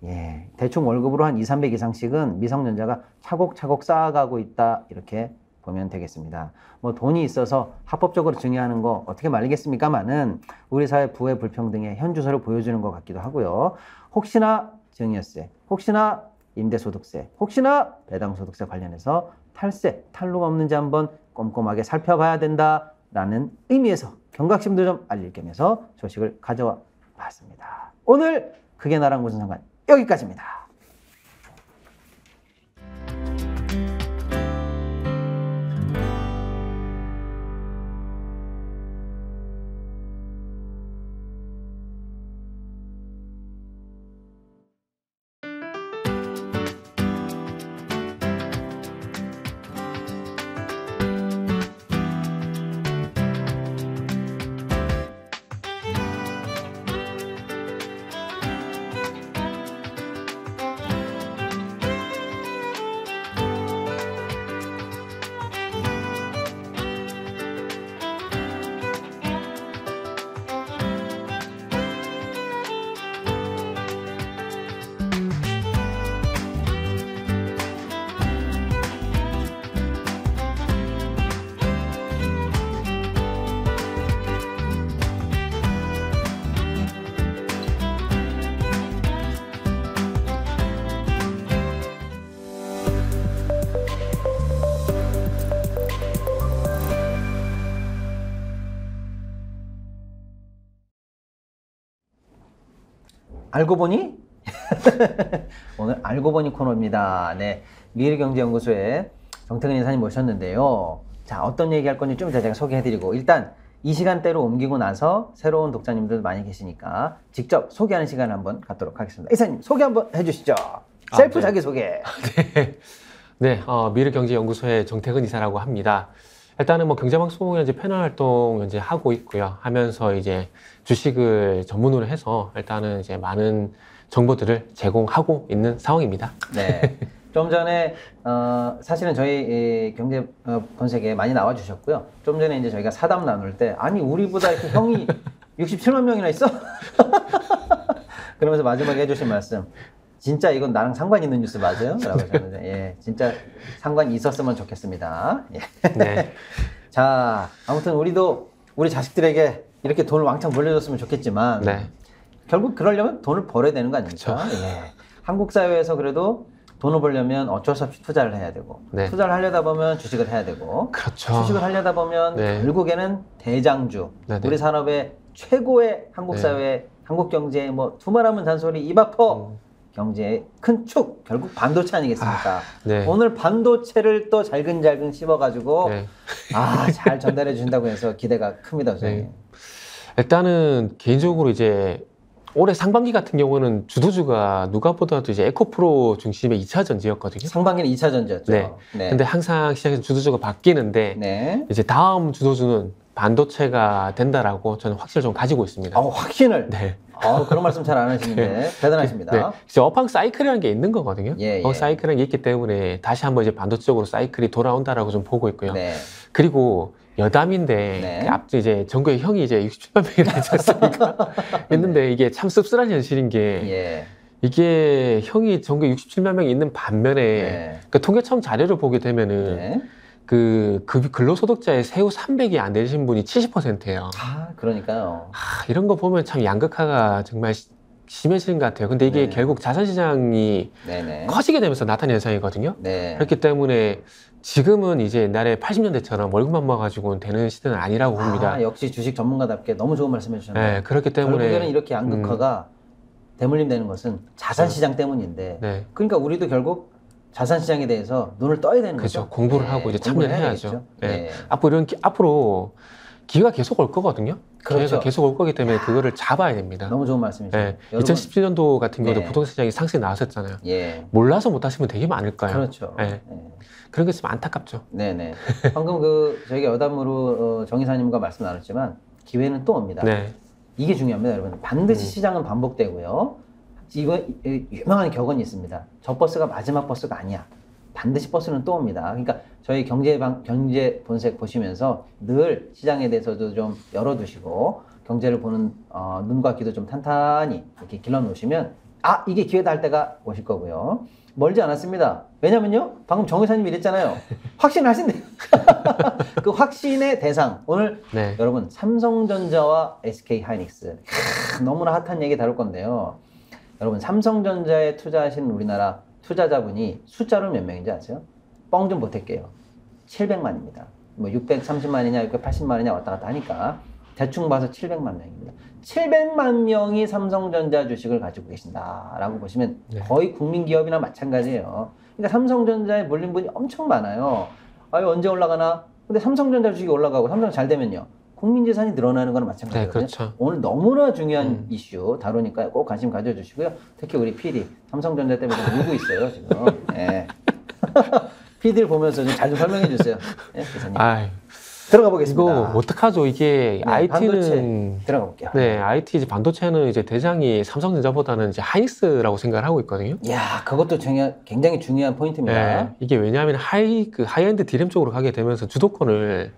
예, 대충 월급으로 한 200, 300 이상씩은 미성년자가 차곡차곡 쌓아가고 있다 이렇게 보면 되겠습니다. 뭐 돈이 있어서 합법적으로 증여하는 거 어떻게 말리겠습니까만은 우리 사회 부의 불평등의 현주소를 보여주는 것 같기도 하고요. 혹시나 증여세, 혹시나 임대소득세, 혹시나 배당소득세 관련해서 탈세, 탈루가 없는지 한번 꼼꼼하게 살펴봐야 된다라는 의미에서 경각심도 좀 알릴 겸해서 소식을 가져와 봤습니다. 오늘 그게 나랑 무슨 상관? 여기까지입니다. 알고 보니? 오늘 알고 보니 코너입니다. 네, 미래경제연구소의 정태근 이사님 모셨는데요. 자, 어떤 얘기 할 건지 좀 이따 제가 소개해드리고 일단 이 시간대로 옮기고 나서 새로운 독자님들 많이 계시니까 직접 소개하는 시간을 한번 갖도록 하겠습니다. 이사님 소개 한번 해주시죠. 셀프 네. 자기소개. 네, 미래경제연구소의 정태근 이사라고 합니다. 일단은 뭐 경제방송 현재 패널 활동 현재 하고 있고요. 하면서 이제 주식을 전문으로 해서 일단은 이제 많은 정보들을 제공하고 있는 상황입니다. 네. 좀 전에 사실은 저희 경제 본색에 많이 나와 주셨고요. 좀 전에 이제 저희가 사담 나눌 때 아니 우리보다 이렇게 형이 67만 명이나 있어? 그러면서 마지막에 해주신 말씀. 진짜 이건 나랑 상관 있는 뉴스 맞아요? 라고 하셨는데, 예, 진짜 상관 있었으면 좋겠습니다. 예. 네. 자, 아무튼 우리도 우리 자식들에게 이렇게 돈을 왕창 물려줬으면 좋겠지만, 네. 결국 그러려면 돈을 벌어야 되는 거 아닙니까? 예. 한국 사회에서 그래도 돈을 벌려면 어쩔 수 없이 투자를 해야 되고, 네. 투자를 하려다 보면 주식을 해야 되고, 그렇죠. 주식을 하려다 보면 네. 결국에는 대장주, 네네. 우리 산업의 최고의 한국 네. 사회, 한국 경제에 뭐 두말하면 잔소리, 입 아파. 경제의 큰 축, 결국 반도체 아니겠습니까? 네. 오늘 반도체를 또 잘근잘근 씹어가지고 네. 잘 전달해 주신다고 해서 기대가 큽니다, 선생님. 네. 일단은 개인적으로 이제 올해 상반기 같은 경우는 주도주가 누가 보더라도 이제 에코프로 중심의 2차 전지였거든요. 상반기는 2차 전지였죠. 네. 근데 항상 시장에서 주도주가 바뀌는데 네. 이제 다음 주도주는 반도체가 된다라고 저는 확신을 좀 가지고 있습니다. 확신을. 네. 그런 말씀 잘 안 하시는데 대단하십니다. 네. 이제 업황 사이클이라는 게 있는 거거든요. 예, 업황 예. 사이클이라는 게 있기 때문에 다시 한번 이제 반도체 쪽으로 사이클이 돌아온다라고 좀 보고 있고요. 네. 그리고 여담인데 네. 그 앞서 이제 전국의 형이 이제 67만 명이 되지 않습니까? 했는데 이게 참 씁쓸한 현실인 게 예. 이게 형이 전국에 67만 명이 있는 반면에 네. 그 통계청 자료를 보게 되면은 네. 그 근로소득자의 세후 300이 안 되신 분이 70%예요. 그러니까요. 이런 거 보면 참 양극화가 정말 심해지는 것 같아요. 근데 이게 네. 결국 자산시장이 네네. 커지게 되면서 나타나는 현상이거든요. 네. 그렇기 때문에 지금은 이제 옛날에 80년대처럼 월급만 모아가지고는 되는 시대는 아니라고 봅니다. 역시 주식 전문가답게 너무 좋은 말씀 해주셨네요. 네, 그렇기 때문에 결국에는 이렇게 양극화가 대물림되는 것은 자산시장 때문인데 네, 그러니까 우리도 결국 자산시장에 대해서 눈을 떠야 되는 그렇죠. 거죠. 공부를 하고 이제 참여를 공부를 해야죠. 해야겠죠. 네. 네. 앞으로 기회가 계속 올 거거든요. 그렇죠. 기회가 계속 올 거기 때문에 그거를 잡아야 됩니다. 너무 좋은 말씀이죠. 네, 2017년도 같은 경우도 네. 부동산 시장이 상승이 나왔었잖아요. 예. 몰라서 못 하시면 되게 많을 거예요. 그렇죠. 네. 네. 그런 게 있으면 안타깝죠. 네네. 방금 저희가 여담으로 정 이사님과 말씀 나눴지만 기회는 또 옵니다. 네, 이게 중요합니다, 여러분. 반드시 시장은 반복되고요. 이거 유명한 격언이 있습니다. 저 버스가 마지막 버스가 아니야. 반드시 버스는 또 옵니다. 그러니까 저희 경제 본색 보시면서 늘 시장에 대해서도 좀 열어두시고 경제를 보는 눈과 귀도 좀 탄탄히 이렇게 길러 놓으시면 이게 기회다 할 때가 오실 거고요. 멀지 않았습니다. 왜냐면요, 방금 정 의사님이 이랬잖아요. 확신하신대요. 그 확신의 대상 오늘 네. 여러분 삼성전자와 SK하이닉스 너무나 핫한 얘기 다룰 건데요. 여러분 삼성전자에 투자하시는 우리나라 투자자분이 숫자로 몇 명인지 아세요? 뻥 좀 보탤게요. 700만입니다. 뭐 630만이냐 680만이냐 왔다 갔다 하니까 대충 봐서 700만 명입니다. 700만 명이 삼성전자 주식을 가지고 계신다라고 보시면 네. 거의 국민기업이나 마찬가지예요. 그러니까 삼성전자에 몰린 분이 엄청 많아요. 언제 올라가나? 근데 삼성전자 주식이 올라가고 삼성 잘 되면요. 국민재산이 늘어나는 거나 마찬가지거든요. 네, 그렇죠. 오늘 너무나 중요한 이슈 다루니까 꼭 관심 가져주시고요. 특히 우리 PD 삼성전자 때문에 좀 울고 있어요 지금. 네. PD를 보면서 잘 좀 설명해 주세요. 네, 기사님. 들어가 보겠습니다. 이거 어떡하죠? 이게 네, IT는 반도체 들어가 볼게요. 네, IT 이제 반도체는 이제 대장이 삼성전자보다는 이제 하이닉스라고 생각을 하고 있거든요. 이야, 그것도 굉장히 중요한 포인트입니다. 네, 이게 왜냐하면 하이엔드 디램 쪽으로 가게 되면서 주도권을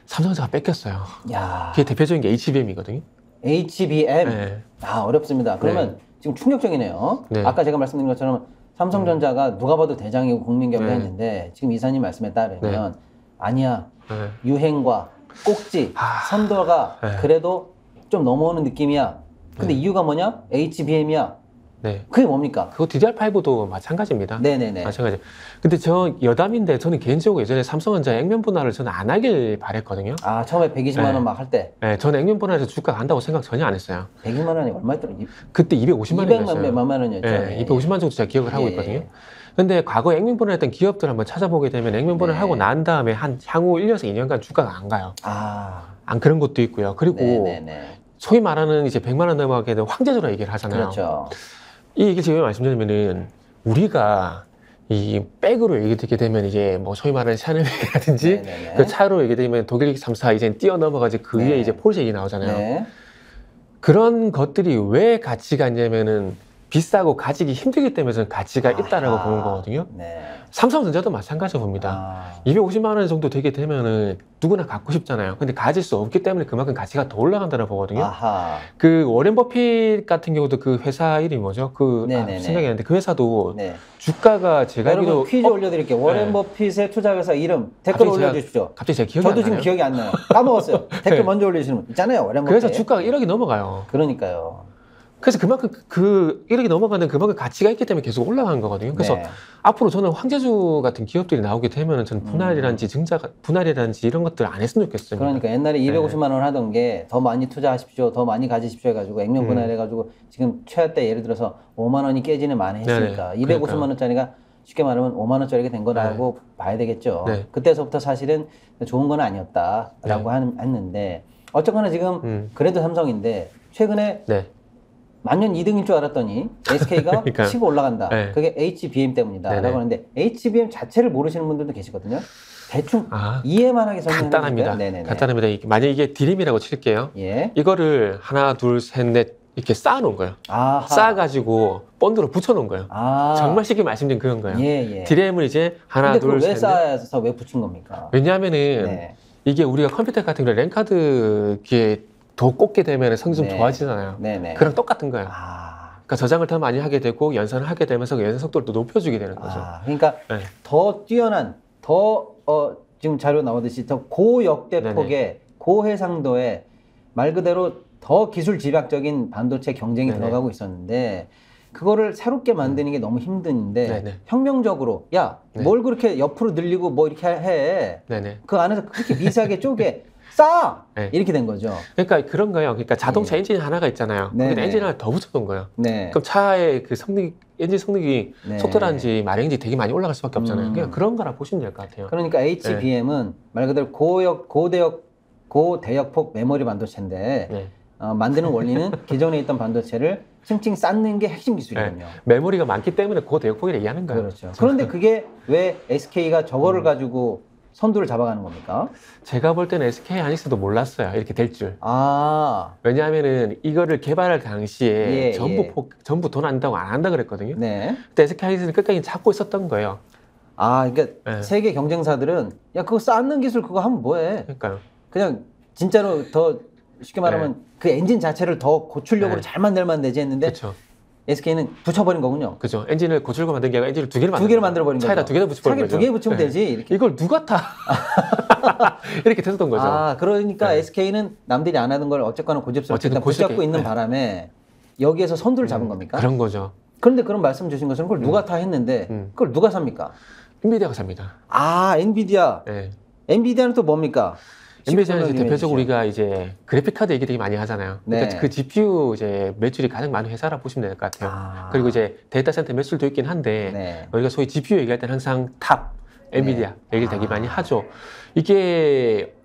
삼성전자가 뺏겼어요. 야, 그게 대표적인 게 HBM이거든요. HBM. 네. 어렵습니다. 그러면 지금 충격적이네요. 네. 아까 제가 말씀드린 것처럼 삼성전자가 누가 봐도 대장이고 국민기업이라 네. 했는데 지금 이사님 말씀에 따르면 아니야. 네. 유행과 꼭지, 선도가 네. 그래도 좀 넘어오는 느낌이야. 근데 이유가 뭐냐? HBM이야. 네. 그게 뭡니까? 그거 DDR5도 마찬가지입니다. 네네네. 마찬가지. 근데 저 여담인데 저는 개인적으로 예전에 삼성전자 액면 분할을 저는 안 하길 바랬거든요. 처음에 120만 원 네. 막 할 때. 네, 저는 액면 분할에서 주가 간다고 생각 전혀 안 했어요. 100만 원이 얼마였더라? 그때 250만 200만 원이었어요. 원이었죠. 네, 250만 정도 제가 기억을 하고 예, 있거든요. 예. 근데 과거에 액면 분할했던 기업들 한번 찾아보게 되면 액면 분할 네. 하고 난 다음에 향후 1년에서 2년간 주가가 안 가요. 안 그런 것도 있고요. 그리고 네네네. 소위 말하는 이제 100만 원 넘어가게 되면 황제조라 얘기를 하잖아요. 그렇죠. 이 얘기 지금 말씀드리면은 우리가 이 백으로 얘기되게 되면 이제 뭐 소위 말하는 샤넬백이라든지 네네네. 그 차로 얘기되면 독일 3사 이제 뛰어넘어가지고 그 네. 위에 이제 포르쉐 얘기 나오잖아요. 네. 그런 것들이 왜 가치가 있냐면은 비싸고 가지기 힘들기 때문에 저는 가치가 있다라고 보는 거거든요. 네. 삼성전자도 마찬가지로 봅니다. 250만 원 정도 되게 되면은 누구나 갖고 싶잖아요. 근데 가질 수 없기 때문에 그만큼 가치가 더 올라간다고 보거든요. 아하. 그 워렌 버핏 같은 경우도 그 회사 이름이 뭐죠? 네네네. 생각이 안 나는데 그 회사도 네. 주가가 제가 여러분 알기로 퀴즈 올려드릴게요. 워렌 네. 버핏의 투자회사 이름 댓글 갑자기 올려주십시오. 갑자기 제가 기억이 저도 안 지금 나요. 기억이 안 나요. 까먹었어요. 댓글 네. 먼저 올리시는 분 있잖아요. 워렌 버핏. 그래서 주가가 1억이 넘어가요. 그러니까요. 그래서 그만큼 이렇게 넘어가는 그만큼 가치가 있기 때문에 계속 올라가는 거거든요. 그래서 네. 앞으로 저는 황제주 같은 기업들이 나오게 되면 저는 분할이라든지 분할이라든지 이런 것들 안 했으면 좋겠어요. 그러니까 옛날에 250만 원 하던 게 더 많이 투자하십시오, 더 많이 가지십시오 해가지고 액면 분할해가지고 지금 최하 때 예를 들어서 5만 원이 깨지는 만에 했으니까 네네. 250만 원짜리가 쉽게 말하면 5만 원짜리가 된 거라고 봐야 되겠죠. 네. 그때서부터 사실은 좋은 건 아니었다라고 했는데 어쨌거나 지금 그래도 삼성인데 최근에 네. 만년 2등일 줄 알았더니 SK가 그러니까요. 치고 올라간다. 네. 그게 HBM 때문이다. 네네. 라고 하는데 HBM 자체를 모르시는 분들도 계시거든요. 대충 이해만 하게 설명해 간단합니다. 네네네. 간단합니다. 만약에 이게 디램이라고 칠게요. 예. 이거를 하나, 둘, 셋, 넷 이렇게 쌓아놓은 거예요. 아하. 쌓아가지고 본드로 붙여놓은 거예요. 아. 정말 쉽게 말씀드린 그런 거예요. 예, 예. 디램을 이제 하나, 근데 둘, 그걸 왜 셋, 넷. 쌓아서 왜 붙인 겁니까? 왜냐하면은 네. 이게 우리가 컴퓨터 같은 경우 랜카드 이게 더 꽂게 되면 성적이 좀 네. 좋아지잖아요. 네네. 그랑 똑같은 거예요. 아. 그러니까 저장을 더 많이 하게 되고 연산을 하게 되면서 그 연산 속도를 또 높여주게 되는 거죠. 아, 그러니까 네. 더 뛰어난, 더 지금 자료 나오듯이 더 고역대폭의 네네. 고해상도의 말 그대로 더 기술 집약적인 반도체 경쟁이 네네. 들어가고 있었는데 그거를 새롭게 만드는 게 너무 힘든데 네네. 혁명적으로 야, 네. 뭘 그렇게 옆으로 늘리고 뭐 이렇게 해. 네네. 그 안에서 그렇게 미세하게 쪼개 싸! 네. 이렇게 된 거죠. 그러니까 그런 거예요. 그러니까 자동차 예. 엔진 하나가 있잖아요. 네네. 거기다 엔진 하나 더 붙여놓은 거예요. 네. 그럼 차의 그 엔진 성능이 네. 속도라든지 마력인지 되게 많이 올라갈 수밖에 없잖아요. 그냥 그런 거라 보시면 될 것 같아요. 그러니까 HBM은 말 그대로 고대역폭 메모리 반도체인데 네. 만드는 원리는 기존에 있던 반도체를 층층 쌓는 게 핵심 기술이거든요. 메모리가 많기 때문에 고대역폭이라 얘기하는 거예요. 그렇죠. 그런데 그게 왜 SK가 저거를 가지고 선두를 잡아가는 겁니까? 제가 볼 때는 SK 하이닉스도 몰랐어요. 이렇게 될 줄. 아, 왜냐하면은 이거를 개발할 당시에 예, 전부 돈 안 한다고 안 한다 그랬거든요. 네. 근데 SK 하이닉스는 끝까지 찾고 있었던 거예요. 아, 그러니까 네. 세계 경쟁사들은 야 그거 쌓는 기술 그거 하면 뭐해? 그러니까요. 그냥 진짜로 더 쉽게 말하면 그 엔진 자체를 더 고출력으로 네. 잘 만들면 되지 했는데 그렇죠. SK는 붙여버린 거군요. 그죠. 엔진을 고출고 만든 게 아니라 엔진을 두 개를 두 개를 만들어버린 거죠. 차에다 두 개를 붙여버린 차기를 거죠. 두 개 붙이면 네. 되지. 이렇게. 이걸 누가 타? 이렇게 됐었던 거죠. 아, 그러니까 네. SK는 남들이 안 하는 걸 어쨌거나 고집스럽게 어쨌든 일단 붙잡고 고집스럽게, 있는 네. 바람에 여기에서 선두를 잡은 겁니까? 그런 거죠. 그런데 그런 말씀 주신 것은 그걸 누가 타 했는데 그걸 누가 삽니까? 엔비디아가 삽니다. 아, 엔비디아. 네. 엔비디아는 또 뭡니까? 엔비디아는 설명 좀 대표적으로 해주시죠. 우리가 이제 그래픽 카드 얘기 되게 많이 하잖아요. 네. 그러니까 그 GPU 이제 매출이 가장 많은 회사라 보시면 될 것 같아요. 아. 그리고 이제 데이터 센터 매출도 있긴 한데 네. 우리가 소위 GPU 얘기할 때는 항상 탑, 엔비디아 얘기를 되게 많이 하죠. 이게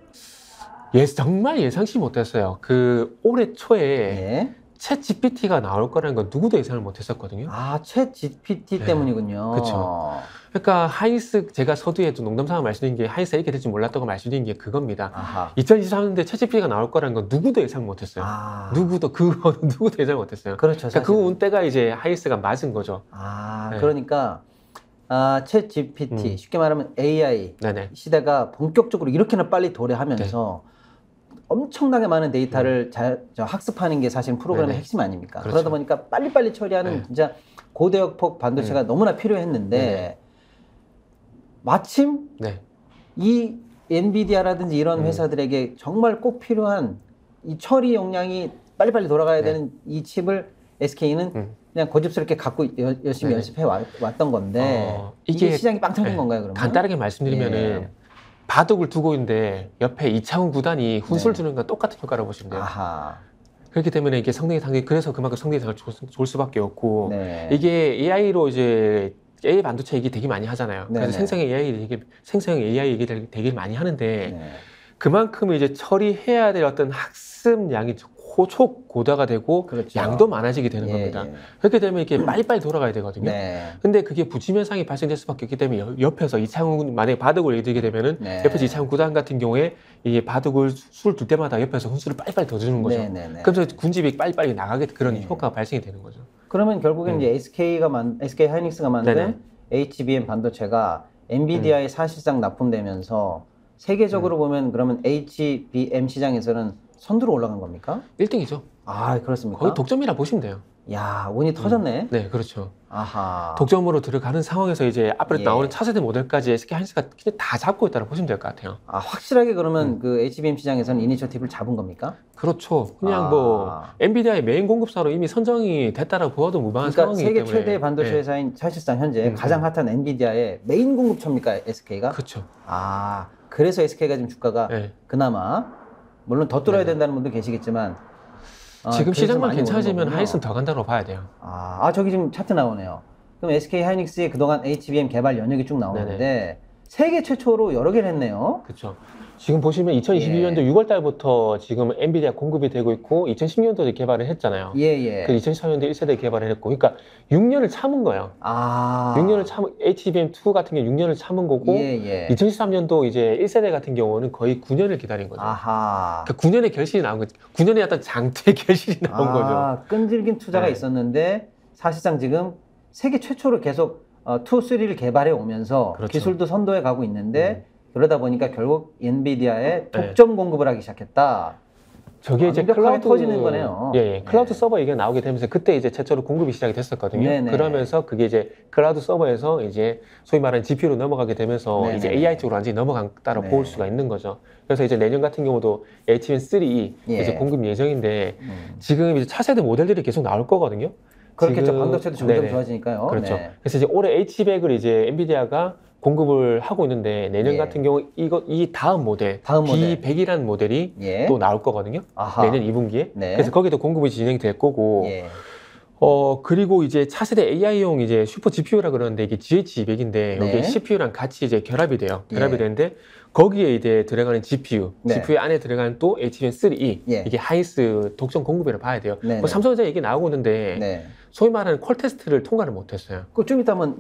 정말 예상치 못했어요. 그 올해 초에 예. 챗 GPT가 나올 거라는 건 누구도 예상을 못했었거든요. 아, 챗 GPT 네. 때문이군요. 그쵸. 그러니까 하이닉스 제가 서두에도 농담삼아 말씀드린 게 하이닉스가 이렇게 될 줄 몰랐다고 말씀드린 게 그겁니다. 아하. 2023년도에 챗 GPT가 나올 거라는 건 누구도 예상 못했어요. 아. 누구도 예상 못했어요. 그렇죠. 그러니까 그 사실은. 운때가 이제 하이닉스가 맞은 거죠. 아, 네. 그러니까 챗 GPT 쉽게 말하면 AI 네네. 시대가 본격적으로 이렇게나 빨리 도래하면서 네. 엄청나게 많은 데이터를 학습하는 게 사실 프로그램의 네네. 핵심 아닙니까? 그렇죠. 그러다 보니까 빨리빨리 처리하는 네. 진짜 고대역폭 반도체가 너무나 필요했는데 네네. 마침 네. 이 엔비디아라든지 이런 회사들에게 정말 꼭 필요한 이 처리 용량이 빨리빨리 돌아가야 네. 되는 이 칩을 SK는 그냥 고집스럽게 갖고 열심히 네. 연습해 왔던 건데 이게 이게 시장이 빵 터진 네. 건가요, 그러면? 간단하게 말씀드리면은 예. 바둑을 두고 있는데 옆에 이차원 구단이 훈수를 주는 건 똑같은 효과라고 보시면 돼요. 아하. 그렇기 때문에 이게 성능이 상당히 그래서 그만큼 성능이 상당히 좋을 수밖에 없고 네. 이게 AI로 이제 AI 반도체 얘기 되게 많이 하잖아요. 네네. 그래서 생성형 AI 얘기 되게 많이 하는데 네. 그만큼 이제 처리해야 될 어떤 학습량이 초고다가 되고 그렇죠. 양도 많아지게 되는 예, 겁니다. 예. 그렇게 되면 이게 빨리빨리 돌아가야 되거든요. 네. 근데 그게 부치면상이 발생될 수밖에 없기 때문에 옆에서 이창훈 만약에 바둑을 예들게 되면은 네. 옆에서 이창훈 구단 같은 경우에 이게 바둑을 수를 둘 때마다 옆에서 훈수를 빨리빨리 더 주는 거죠. 네, 네, 네. 그래서 군집이 빨리빨리 나가게 그런 네. 효과가 발생이 되는 거죠. 그러면 결국엔 이제 SK 하이닉스가 만든 네네. HBM 반도체가 엔비디아에 사실상 납품되면서 세계적으로 보면 그러면 HBM 시장에서는 선두로 올라간 겁니까? 1등이죠. 아, 그렇습니까? 거의 독점이라 보시면 돼요. 야, 운이 터졌네. 네, 그렇죠. 아하. 독점으로 들어가는 상황에서 이제 앞으로 예. 나오는 차세대 모델까지 SK 하이닉스가 다 잡고 있다고 보시면 될 것 같아요. 아, 확실하게 그러면 그 HBM 시장에서는 이니셔티브를 잡은 겁니까? 그렇죠. 그냥 아. 뭐 엔비디아의 메인 공급사로 이미 선정이 됐다라고 보아도 무방한 그러니까 상황이기 세계 때문에. 최대 반도체 네. 회사인 사실상 현재 음, 가장 핫한 엔비디아의 메인 공급처입니까, SK가? 그렇죠. 아, 그래서 SK가 지금 주가가 네. 그나마 물론 더 뚫어야 네. 된다는 분도 계시겠지만 지금 그래서 시장만 많이 오른 괜찮아지면 거군요. 하이닉스는 더 간다고 봐야 돼요. 저기 지금 차트 나오네요. 그럼 SK 하이닉스의 그동안 HBM 개발 연역이 쭉 나오는데 세계 최초로 여러 개를 했네요. 그렇죠. 지금 보시면 2022년도 6월 달부터 지금 엔비디아 공급이 되고 있고 2010년도에 개발을 했잖아요. 예. 그 2014년도에 1세대 개발을 했고, 그러니까 6년을 참은 거예요. 6년을 참은 HBM2 같은 경우 6년을 참은 거고, 2013년도 이제 1세대 같은 경우는 거의 9년을 기다린 거죠. 아하. 그러니까 9년의 결실이 나온 거죠. 9년의 어떤 장대의 결실이 나온 거죠. 끈질긴 투자가 네. 있었는데 사실상 지금 세계 최초로 계속 2, 3를 개발해 오면서 그렇죠. 기술도 선도해 가고 있는데 그러다 보니까 결국 엔비디아에 독점 공급을 하기 시작했다. 저게 이제 완벽하게 클라우드 터지는 거네요. 클라우드 네. 서버 얘기가 나오게 되면서 그때 이제 최초로 공급이 시작이 됐었거든요. 네네. 그러면서 그게 이제 클라우드 서버에서 이제 소위 말하는 GPU로 넘어가게 되면서 네네. 이제 AI 쪽으로 완전히 넘어갔다고 네. 볼 수가 있는 거죠. 그래서 이제 내년 같은 경우도 HBM3 예. 이제 공급 예정인데 지금 이제 차세대 모델들이 계속 나올 거거든요. 그렇겠죠. 지금- 반도체도 점점 네네. 좋아지니까요. 그렇죠. 네. 그래서 이제 올해 H100을 이제 엔비디아가 공급을 하고 있는데 내년 예. 같은 경우 이 다음 모델 다음 모델. B100이라는 모델이 예. 또 나올 거거든요. 아하. 내년 2분기에. 네. 그래서 거기도 공급이 진행될 거고. 예. 그리고 이제 차세대 AI용 이제 슈퍼 GPU라 그러는데 이게 GH200인데 네. 여기 CPU랑 같이 이제 결합이 돼요. 결합이 예. 되는데 거기에 이제 들어가는 GPU, 네. GPU 안에 들어가는 또 HBM3E 예. 이게 하이닉스 독점 공급이라 봐야 돼요. 네네. 뭐 삼성전자 얘기 나오고 있는데 네. 소위 말하는 콜 테스트를 통과를 못했어요. 그 좀 이따 한번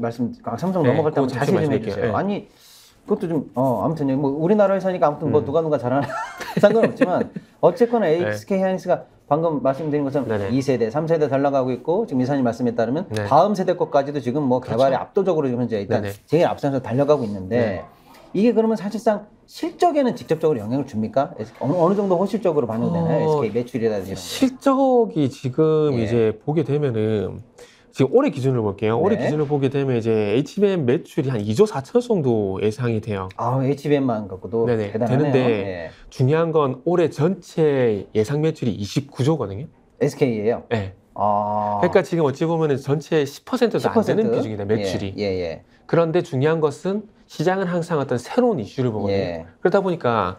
삼성 네, 넘어갈 때 한번 그거 자세히 좀 말씀드릴게요. 해주세요. 네. 아니 그것도 좀 아무튼 뭐 우리나라 회사니까 아무튼 뭐 누가 잘하나 상관없지만 어쨌거나 SK 하이닉스가 방금 말씀드린 것처럼 네네. 2세대, 3세대 잘 나가고 있고 지금 이사님 말씀에 따르면 네. 다음 세대 것까지도 지금 뭐 개발에 그렇죠. 압도적으로 지금 현재 일단 네네. 제일 앞서서 달려가고 있는데 네. 이게 그러면 사실상 실적에는 직접적으로 영향을 줍니까? 어느 정도 호실적으로 반영되나요? SK 매출이라든지 이런 거. 실적이 지금 예. 이제 보게 되면은 지금 올해 기준으로 볼게요. 올해 네. 기준으로 보게 되면 이제 HBM 매출이 한 2조 4천 정도 예상이 돼요. HBM만 갖고도 네네. 대단하네요. 되는데 예. 중요한 건 올해 전체 예상 매출이 29조거든요. SK예요. 네. 아. 그러니까 지금 어찌 보면은 전체 10%도 안 되는 10%? 비중이다, 매출이. 예. 그런데 중요한 것은 시장은 항상 어떤 새로운 이슈를 보거든요. 예. 그러다 보니까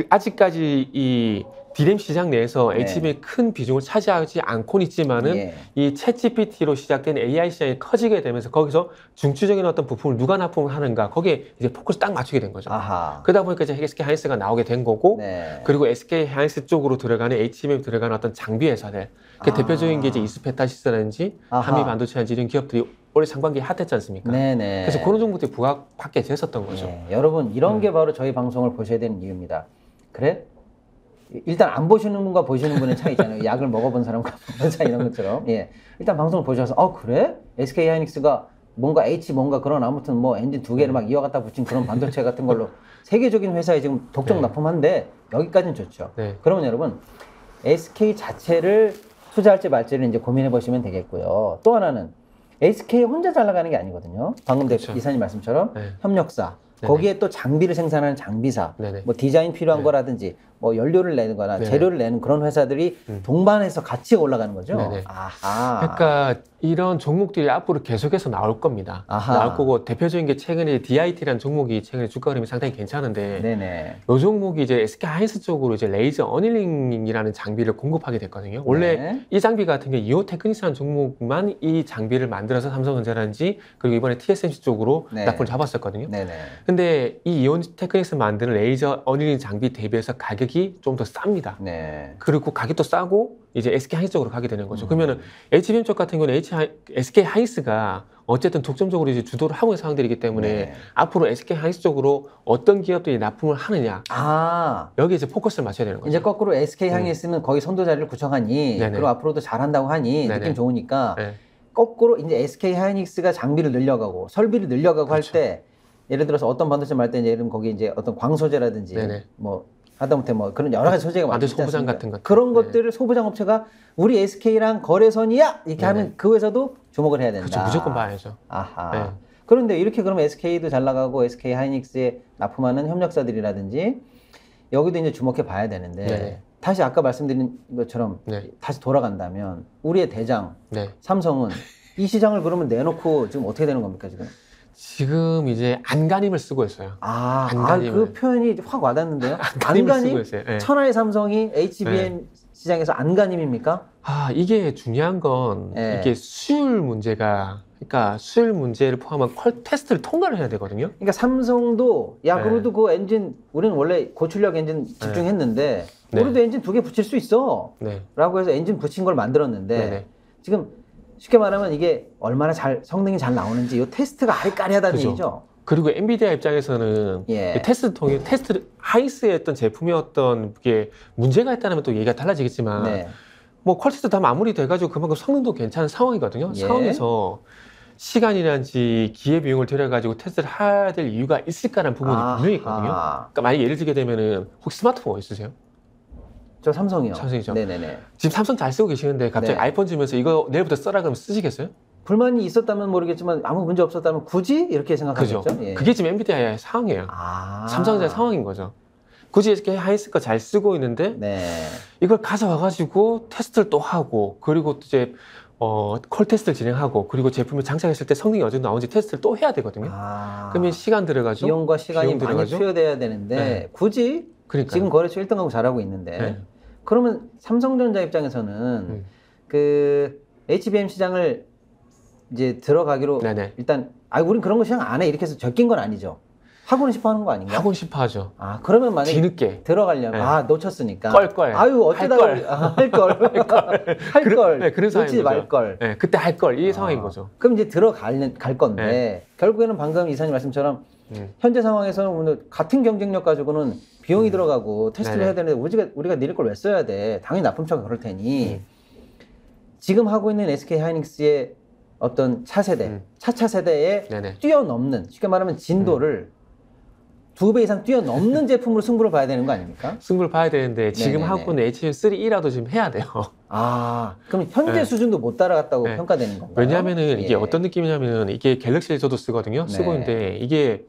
아직까지 이 디램 시장 내에서 네. HBM이 큰 비중을 차지하지 않고는 있지만은 예. 이 챗GPT로 시작된 AI 시장이 커지게 되면서 거기서 중추적인 어떤 부품을 누가 납품을 하는가 거기에 이제 포커스 딱 맞추게 된 거죠. 아하. 그러다 보니까 이제 SK 하이닉스가 나오게 된 거고 네. 그리고 SK 하이닉스 쪽으로 들어가는 HBM 들어가는 어떤 장비 회사들 그 대표적인 게 이제 이스페타시스라든지 아하. 한미 반도체라든지 이런 기업들이 올해 상반기에 핫했지 않습니까? 네네. 그래서 그런 정보들이 부각받게 됐었던 거죠. 예. 여러분 이런 게 바로 저희 방송을 보셔야 되는 이유입니다. 그래? 일단 안 보시는 분과 보시는 분의 차이 있잖아요. 약을 먹어본 사람과 먹은 차이 이런 것처럼. 예. 일단 방송을 보셔서 그래? SK 하이닉스가 뭔가 그런 아무튼 뭐 엔진 두 개를 막 이어갖다 붙인 그런 반도체 같은 걸로 세계적인 회사에 지금 독점 네. 납품한데 여기까지는 좋죠. 네. 그러면 여러분 SK 자체를 투자할지 말지를 이제 고민해 보시면 되겠고요. 또 하나는 SK 혼자 잘 나가는 게 아니거든요. 방금 그렇죠. 이사님 말씀처럼 네. 협력사, 네네. 거기에 또 장비를 생산하는 장비사, 네네. 뭐 디자인 필요한 네. 거라든지 뭐 연료를 내는 거나 네네. 재료를 내는 그런 회사들이 동반해서 같이 올라가는 거죠. 네네. 아하. 그러니까 이런 종목들이 앞으로 계속해서 나올 겁니다. 아하. 나올 거고 대표적인 게 최근에 DIT라는 종목이 최근에 주가 흐름이 상당히 괜찮은데 네네. 이 종목이 이제 SK 하이닉스 쪽으로 이제 레이저 어닐링이라는 장비를 공급하게 됐거든요. 원래 네. 이 장비 같은 경우 이오 테크닉스라는 종목만 이 장비를 만들어서 삼성전자라든지 그리고 이번에 TSMC 쪽으로 네. 납품을 잡았었거든요. 네네. 근데 이 이온 테크닉스 만드는 레이저 어닐링 장비 대비해서 가격이 좀 더 쌉니다. 네. 그리고 가격도 싸고 이제 SK 하이닉스 쪽으로 가게 되는 거죠. 그러면은 HBM 쪽 같은 경우는 SK 하이닉스가 어쨌든 독점적으로 이제 주도를 하고 있는 상황들이기 때문에 네. 앞으로 SK 하이닉스 쪽으로 어떤 기업들이 납품을 하느냐 여기에 이제 포커스를 맞춰야 되는 거죠. 이제 거꾸로 SK 하이닉스는 거기 선도 자리를 구청하니 네네. 그리고 앞으로도 잘한다고 하니 네네. 느낌 좋으니까 네. 거꾸로 이제 SK 하이닉스가 장비를 늘려가고 설비를 늘려가고 그렇죠. 할 때 예를 들어서 어떤 반도체 말 때 예를 들면 거기 이제 어떤 광소재라든지 네네. 뭐 하다못해 뭐 그런 여러 가지 소재가 많지 소부장 않습니까? 같은 것. 그런 것들을 소부장 업체가 우리 SK랑 거래선이야 이렇게 네네. 하면 그 회사도 주목을 해야 된다. 그렇죠. 무조건 봐야죠. 아하. 네. 그런데 이렇게 그러면 SK도 잘 나가고 SK 하이닉스에 납품하는 협력사들이라든지 여기도 이제 주목해 봐야 되는데 네네. 다시 아까 말씀드린 것처럼 네. 다시 돌아간다면 우리의 대장 네. 삼성은 이 시장을 그러면 내놓고 지금 어떻게 되는 겁니까 지금? 지금 이제 안간힘을 쓰고 있어요. 그 표현이 확 와닿는데요. 안간힘을 쓰고 안간힘? 있어요. 네. 천하의 삼성이 HBM 시장에서 안간힘입니까? 이게 중요한 건 네. 이게 수율 문제가 그러니까 수율 문제를 포함한 퀄 테스트를 통과를 해야 되거든요. 그러니까 삼성도 야 네. 그래도 그 엔진 우리는 원래 고출력 엔진 집중했는데 네. 우리도 엔진 2개 붙일 수 있어 네. 라고 해서 엔진 붙인 걸 만들었는데 네네. 지금 쉽게 말하면 이게 얼마나 성능이 잘 나오는지 이 테스트가 아리까리하다는 그죠. 얘기죠. 그리고 엔비디아 입장에서는 예. 이 테스트 통해 테스트 하이스의 어떤 제품이었던 게 문제가 있다면 또 얘기가 달라지겠지만 네. 뭐 퀄테스트 다 마무리 돼가지고 그만큼 성능도 괜찮은 상황이거든요. 예. 상황에서 시간이란지 기회 비용을 들여가지고 테스트를 해야 될 이유가 있을까라는 부분이 분명히 있거든요. 그러니까 만약에 예를 들게 되면은 혹시 스마트폰 있으세요? 저 삼성이요. 삼성이죠. 네네네. 지금 삼성 잘 쓰고 계시는데 갑자기 네. 아이폰 주면서 이거 내일부터 써라 그러면 쓰시겠어요? 불만이 있었다면 모르겠지만 아무 문제 없었다면 굳이 이렇게 그죠? 생각하겠죠. 예. 그게 지금 엔비디아의 상황이에요. 삼성전자의 상황인 거죠. 굳이 이렇게 하이스가 잘 쓰고 있는데 네. 이걸 가져와가지고 테스트를 또 하고 그리고 또 이제 콜 테스트를 진행하고 그리고 제품을 장착했을 때 성능이 어느 정도 나오는지 테스트를 또 해야 되거든요. 그러면 시간 들어가죠. 비용과 시간이 비용 많이 들어가죠. 투여돼야 되는데 네. 굳이 그러니까 지금 거래처 1등하고 잘하고 있는데 네. 그러면 삼성전자 입장에서는 그 HBM 시장을 이제 들어가기로 네네. 일단 우린 그런 거 시장 안 해 이렇게 해서 적긴 건 아니죠. 하고는 싶어 하는 거 아닌가? 하고 싶어 하죠. 그러면 만약에 뒤늦게 들어가려면 네. 놓쳤으니까 껄껄. 아유 어쩌다 할걸 네, 그런 놓치지 상황인 거죠. 말걸 네, 그때 할 걸 이 상황인 거죠. 그럼 이제 갈 건데 네. 결국에는 방금 이사님 말씀처럼 현재 상황에서는 오늘 같은 경쟁력 가지고는 비용이 들어가고 테스트를 네네. 해야 되는데 우리가 내릴 걸 왜 써야 돼? 당연히 납품처가 그럴 테니 지금 하고 있는 SK 하이닉스의 어떤 차세대, 차차 세대에 네네. 뛰어넘는 쉽게 말하면 진도를 2배 이상 뛰어넘는 제품으로 승부를 봐야 되는 거 아닙니까? 승부를 봐야 되는데 지금 네네네. 하고 있는 HBM3E라도 지금 해야 돼요. 그럼 현재 네. 수준도 못 따라갔다고 네. 평가되는 건가요? 왜냐하면은 이게 예. 어떤 느낌이냐면은 이게 갤럭시를 저도 쓰거든요. 쓰고 네. 있는데 이게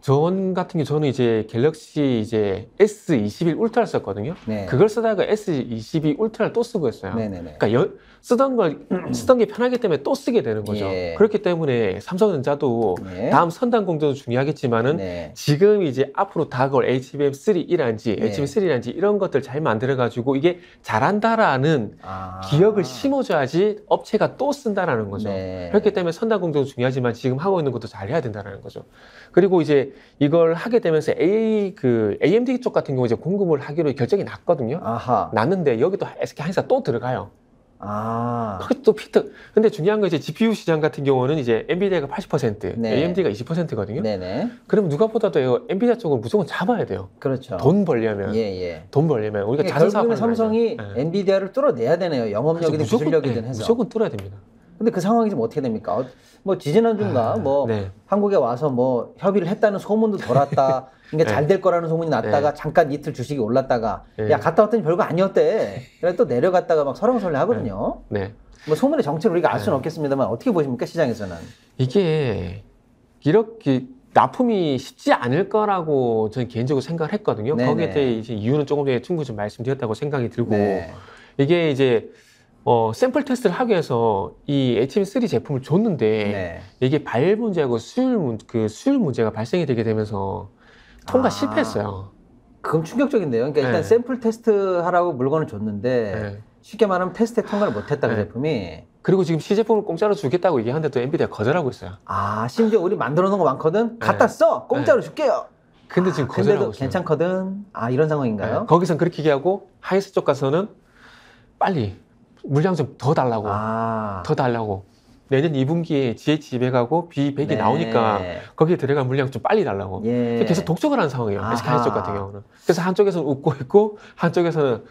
전 같은 경우 저는 이제 갤럭시 이제 S21 울트라를 썼거든요. 네. 그걸 쓰다가 S22 울트라를 또 쓰고 있어요. 네네네. 그러니까 쓰던 게 편하기 때문에 또 쓰게 되는 거죠. 예. 그렇기 때문에 삼성전자도 네. 다음 선단 공정도 중요하겠지만은 네. 지금 이제 앞으로 다가올 HBM3E라든지 네. HBM3라든지 이런 것들 잘 만들어가지고 이게 잘한다라는 기억을 심어줘야지 업체가 또 쓴다라는 거죠. 네. 그렇기 때문에 선단 공정도 중요하지만 지금 하고 있는 것도 잘 해야 된다는 거죠. 그리고 이제 이걸 하게 되면서 AMD 쪽 같은 경우 이제 공급을 하기로 결정이 났거든요. 났는데 여기도 SK 하이닉스가 또 들어가요. 거기 또 피트. 근데 중요한 건 이제 GPU 시장 같은 경우는 이제 엔비디아가 80%, 네. AMD가 20%거든요. 네네. 그럼 누가 보다도 엔비디아 쪽은 무조건 잡아야 돼요. 그렇죠. 돈 벌려면. 예. 돈 벌려면 우리가 그러니까 자선 사업 결국에는 삼성이 엔비디아를 뚫어내야 되네요. 영업력이든 기술력이든 해서. 무조건 뚫어야 됩니다. 근데 그 상황이 지금 어떻게 됩니까? 뭐 지지난주인가 네. 한국에 와서 뭐 협의를 했다는 소문도 돌았다. 그러니까 잘 될 거라는 소문이 났다가 잠깐 이틀 주식이 올랐다가 야 갔다 왔더니 별거 아니었대. 그래서 또 내려갔다가 막 설왕설래 하거든요. 네. 뭐 소문의 정체를 우리가 알 수는 없겠습니다만 어떻게 보십니까 시장에서는? 이게 이렇게 납품이 쉽지 않을 거라고 저는 개인적으로 생각을 했거든요. 네네. 거기에 대해 이제 이유는 조금 전에 충분히 좀 말씀드렸다고 생각이 들고 네. 이게 이제 샘플 테스트를 하기 위해서 이 HBM3 제품을 줬는데 네. 이게 발 문제하고 수율 문제가 발생이 되게 되면서 통과 실패했어요. 그건 충격적인데요. 그러니까 일단 네. 샘플 테스트 하라고 물건을 줬는데 네. 쉽게 말하면 테스트에 통과를 못했다 그 네. 제품이. 그리고 지금 시제품을 공짜로 주겠다고 얘기하는데 또 엔비디아 거절하고 있어요. 심지어 우리 만들어 놓은 거 많거든. 갖다 써. 공짜로 줄게요. 근데 지금 근데도 거절하고 있어요. 괜찮거든. 이런 상황인가요? 네. 거기선 그렇게 얘기하고 하이스 쪽 가서는 빨리 물량 좀 더 달라고. 더 달라고. 내년 2분기에 GH200하고 B100이 네. 나오니까 거기에 들어간 물량 좀 빨리 달라고. 예. 계속 독촉을 하는 상황이에요. SK 하이스 쪽 같은 경우는. 그래서 한쪽에서는 웃고 있고 한쪽에서는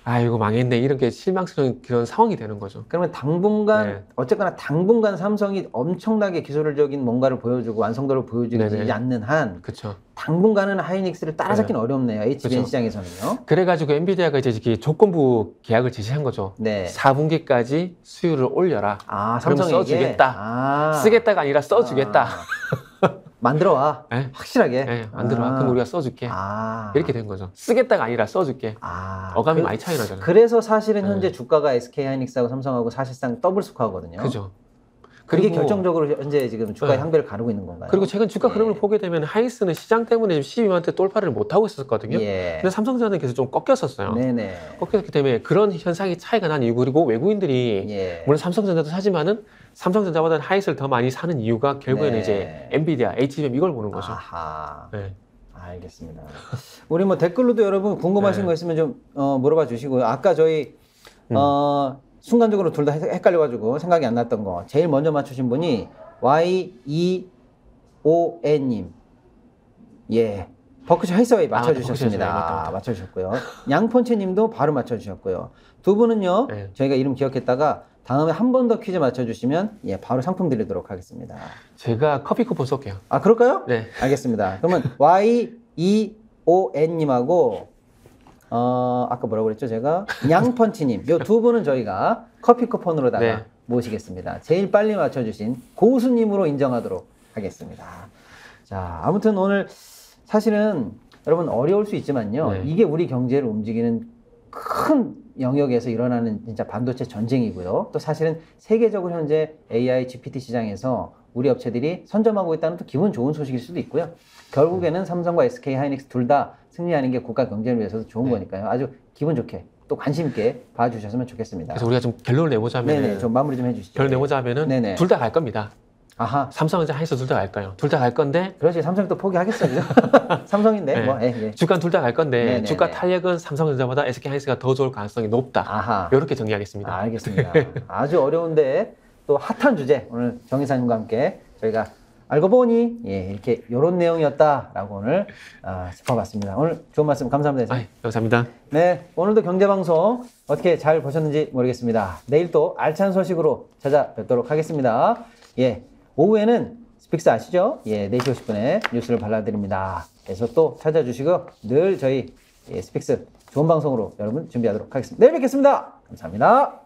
아, 이거 망했네. 이렇게 실망스러운 그런 상황이 되는 거죠. 그러면 당분간 네. 어쨌거나 당분간 삼성이 엄청나게 기술적인 뭔가를 보여주고 완성도를 보여주지 네네. 않는 한 그렇죠. 당분간은 하이닉스를 따라잡기는 어렵네요. HBM 그쵸. 시장에서는요. 그래가지고 엔비디아가 이제 이렇게 조건부 계약을 제시한 거죠. 네. 4분기까지 수율을 올려라. 아, 그럼 삼성에게 써주겠다. 아. 쓰겠다가 아니라 써주겠다. 만들어 와. 네. 확실하게. 네, 만들어. 그럼 우리가 써줄게. 아. 이렇게 된 거죠. 쓰겠다가 아니라 써줄게. 아. 어감이 많이 차이 나잖아요. 그래서 사실은 네. 현재 주가가 SK 하이닉스하고 삼성하고 사실상 더블 스코어거든요. 그죠. 그게 그리고- 결정적으로 현재 지금 주가의 네. 향배를 가르고 있는 건가요? 그리고 최근 주가 예. 흐름을 보게 되면 하이닉스는 시장 때문에 지금 12만원대 돌파를 못하고 있었거든요. 예. 근데 삼성전자는 계속 좀 꺾였었어요. 네네. 꺾였기 때문에 그런 현상이 차이가 난 이유, 그리고 외국인들이 예. 물론 삼성전자도 사지만은 삼성전자보다는 하이닉스를 더 많이 사는 이유가 결국에는 네. 이제 엔비디아, HBM 이걸 보는 거죠. 아하. 네. 알겠습니다. 우리 뭐 댓글로도 여러분 궁금하신 네. 거 있으면 좀 물어봐 주시고요. 아까 저희 순간적으로 둘 다 헷갈려가지고 생각이 안 났던 거 제일 먼저 맞추신 분이 YEON님. 예. 버크셔 헬스웨이 맞춰주셨습니다. 버크셔 헬스웨이, 맞다. 맞춰주셨고요. 양폰치님도 바로 맞춰주셨고요. 두 분은요. 네. 저희가 이름 기억했다가 다음에 한 번 더 퀴즈 맞춰주시면 예 바로 상품 드리도록 하겠습니다. 제가 커피 쿠폰 쏠게요. 아 그럴까요? 네. 알겠습니다. 그러면 YEON님하고 아까 뭐라고 그랬죠 제가? 양펀치님 요 두 분은 저희가 커피 쿠폰으로다가 네. 모시겠습니다. 제일 빨리 맞춰주신 고수님으로 인정하도록 하겠습니다. 자 아무튼 오늘 사실은 여러분 어려울 수 있지만요. 네. 이게 우리 경제를 움직이는 큰 영역에서 일어나는 진짜 반도체 전쟁이고요. 또 사실은 세계적으로 현재 AI, GPT 시장에서 우리 업체들이 선점하고 있다는 또 기분 좋은 소식일 수도 있고요. 결국에는 삼성과 SK 하이닉스 둘 다 승리하는 게 국가 경제를 위해서도 좋은 네. 거니까요. 아주 기분 좋게 또 관심 있게 봐주셨으면 좋겠습니다. 그래서 우리가 좀 결론을 내보자면 네네, 좀 마무리 좀 해주시죠. 결론 내보자면은 네네. 둘 다 갈 겁니다. 아하. 삼성전자, 하이닉스 둘 다 갈 거예요. 둘 다 갈 건데 그렇지 삼성이 또 포기하겠어요. 그죠? 삼성인데 네. 뭐. 예. 주가는 둘 다 갈 건데 네네네. 주가 탄력은 삼성전자보다 SK 하이닉스가 더 좋을 가능성이 높다. 아하. 이렇게 정리하겠습니다. 알겠습니다. 아주 어려운데 또 핫한 주제 오늘 정 이사님과 함께 저희가 알고 보니 예, 이렇게 이런 내용이었다라고 오늘 짚어봤습니다. 오늘 좋은 말씀 감사합니다. 아이, 감사합니다. 네, 오늘도 경제방송 어떻게 잘 보셨는지 모르겠습니다. 내일 또 알찬 소식으로 찾아뵙도록 하겠습니다. 예, 오후에는 스픽스 아시죠? 예, 4시 50분에 뉴스를 발라드립니다. 그래서 또 찾아주시고 늘 저희 스픽스 좋은 방송으로 여러분 준비하도록 하겠습니다. 내일 뵙겠습니다. 감사합니다.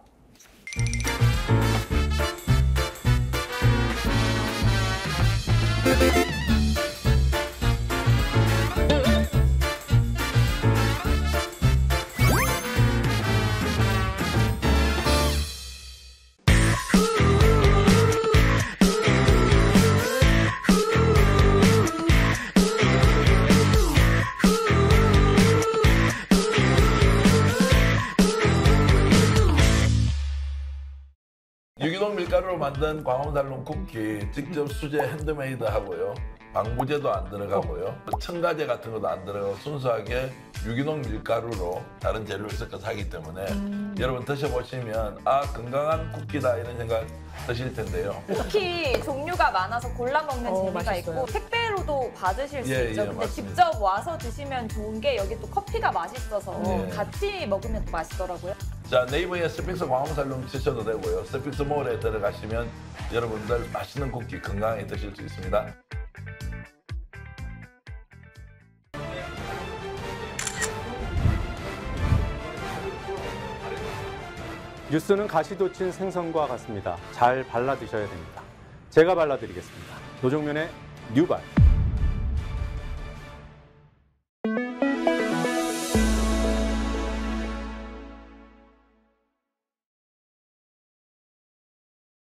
유기농 밀가루로 만든 광화문달롱 쿠키 직접 수제 핸드메이드 하고요. 방부제도 안 들어가고요. 첨가제 같은 것도 안 들어가고 순수하게 유기농 밀가루로 다른 재료를 섞어서 하기 때문에 여러분 드셔보시면 아 건강한 쿠키다 이런 생각 드실 텐데요. 쿠키 종류가 많아서 골라 먹는 재미가 맛있어요. 있고 택배로도 받으실 수 예, 있죠. 예, 근데 맞습니다. 직접 와서 드시면 좋은 게 여기 또 커피가 맛있어서 예. 같이 먹으면 또 맛있더라고요. 자 네이버에 스픽스 광화문달롱 치셔도 되고요. 스픽스 몰에 들어가시면 여러분들 맛있는 쿠키 건강하게 드실 수 있습니다. 뉴스는 가시 돋친 생선과 같습니다. 잘 발라 드셔야 됩니다. 제가 발라드리겠습니다. 노종면의 뉴발.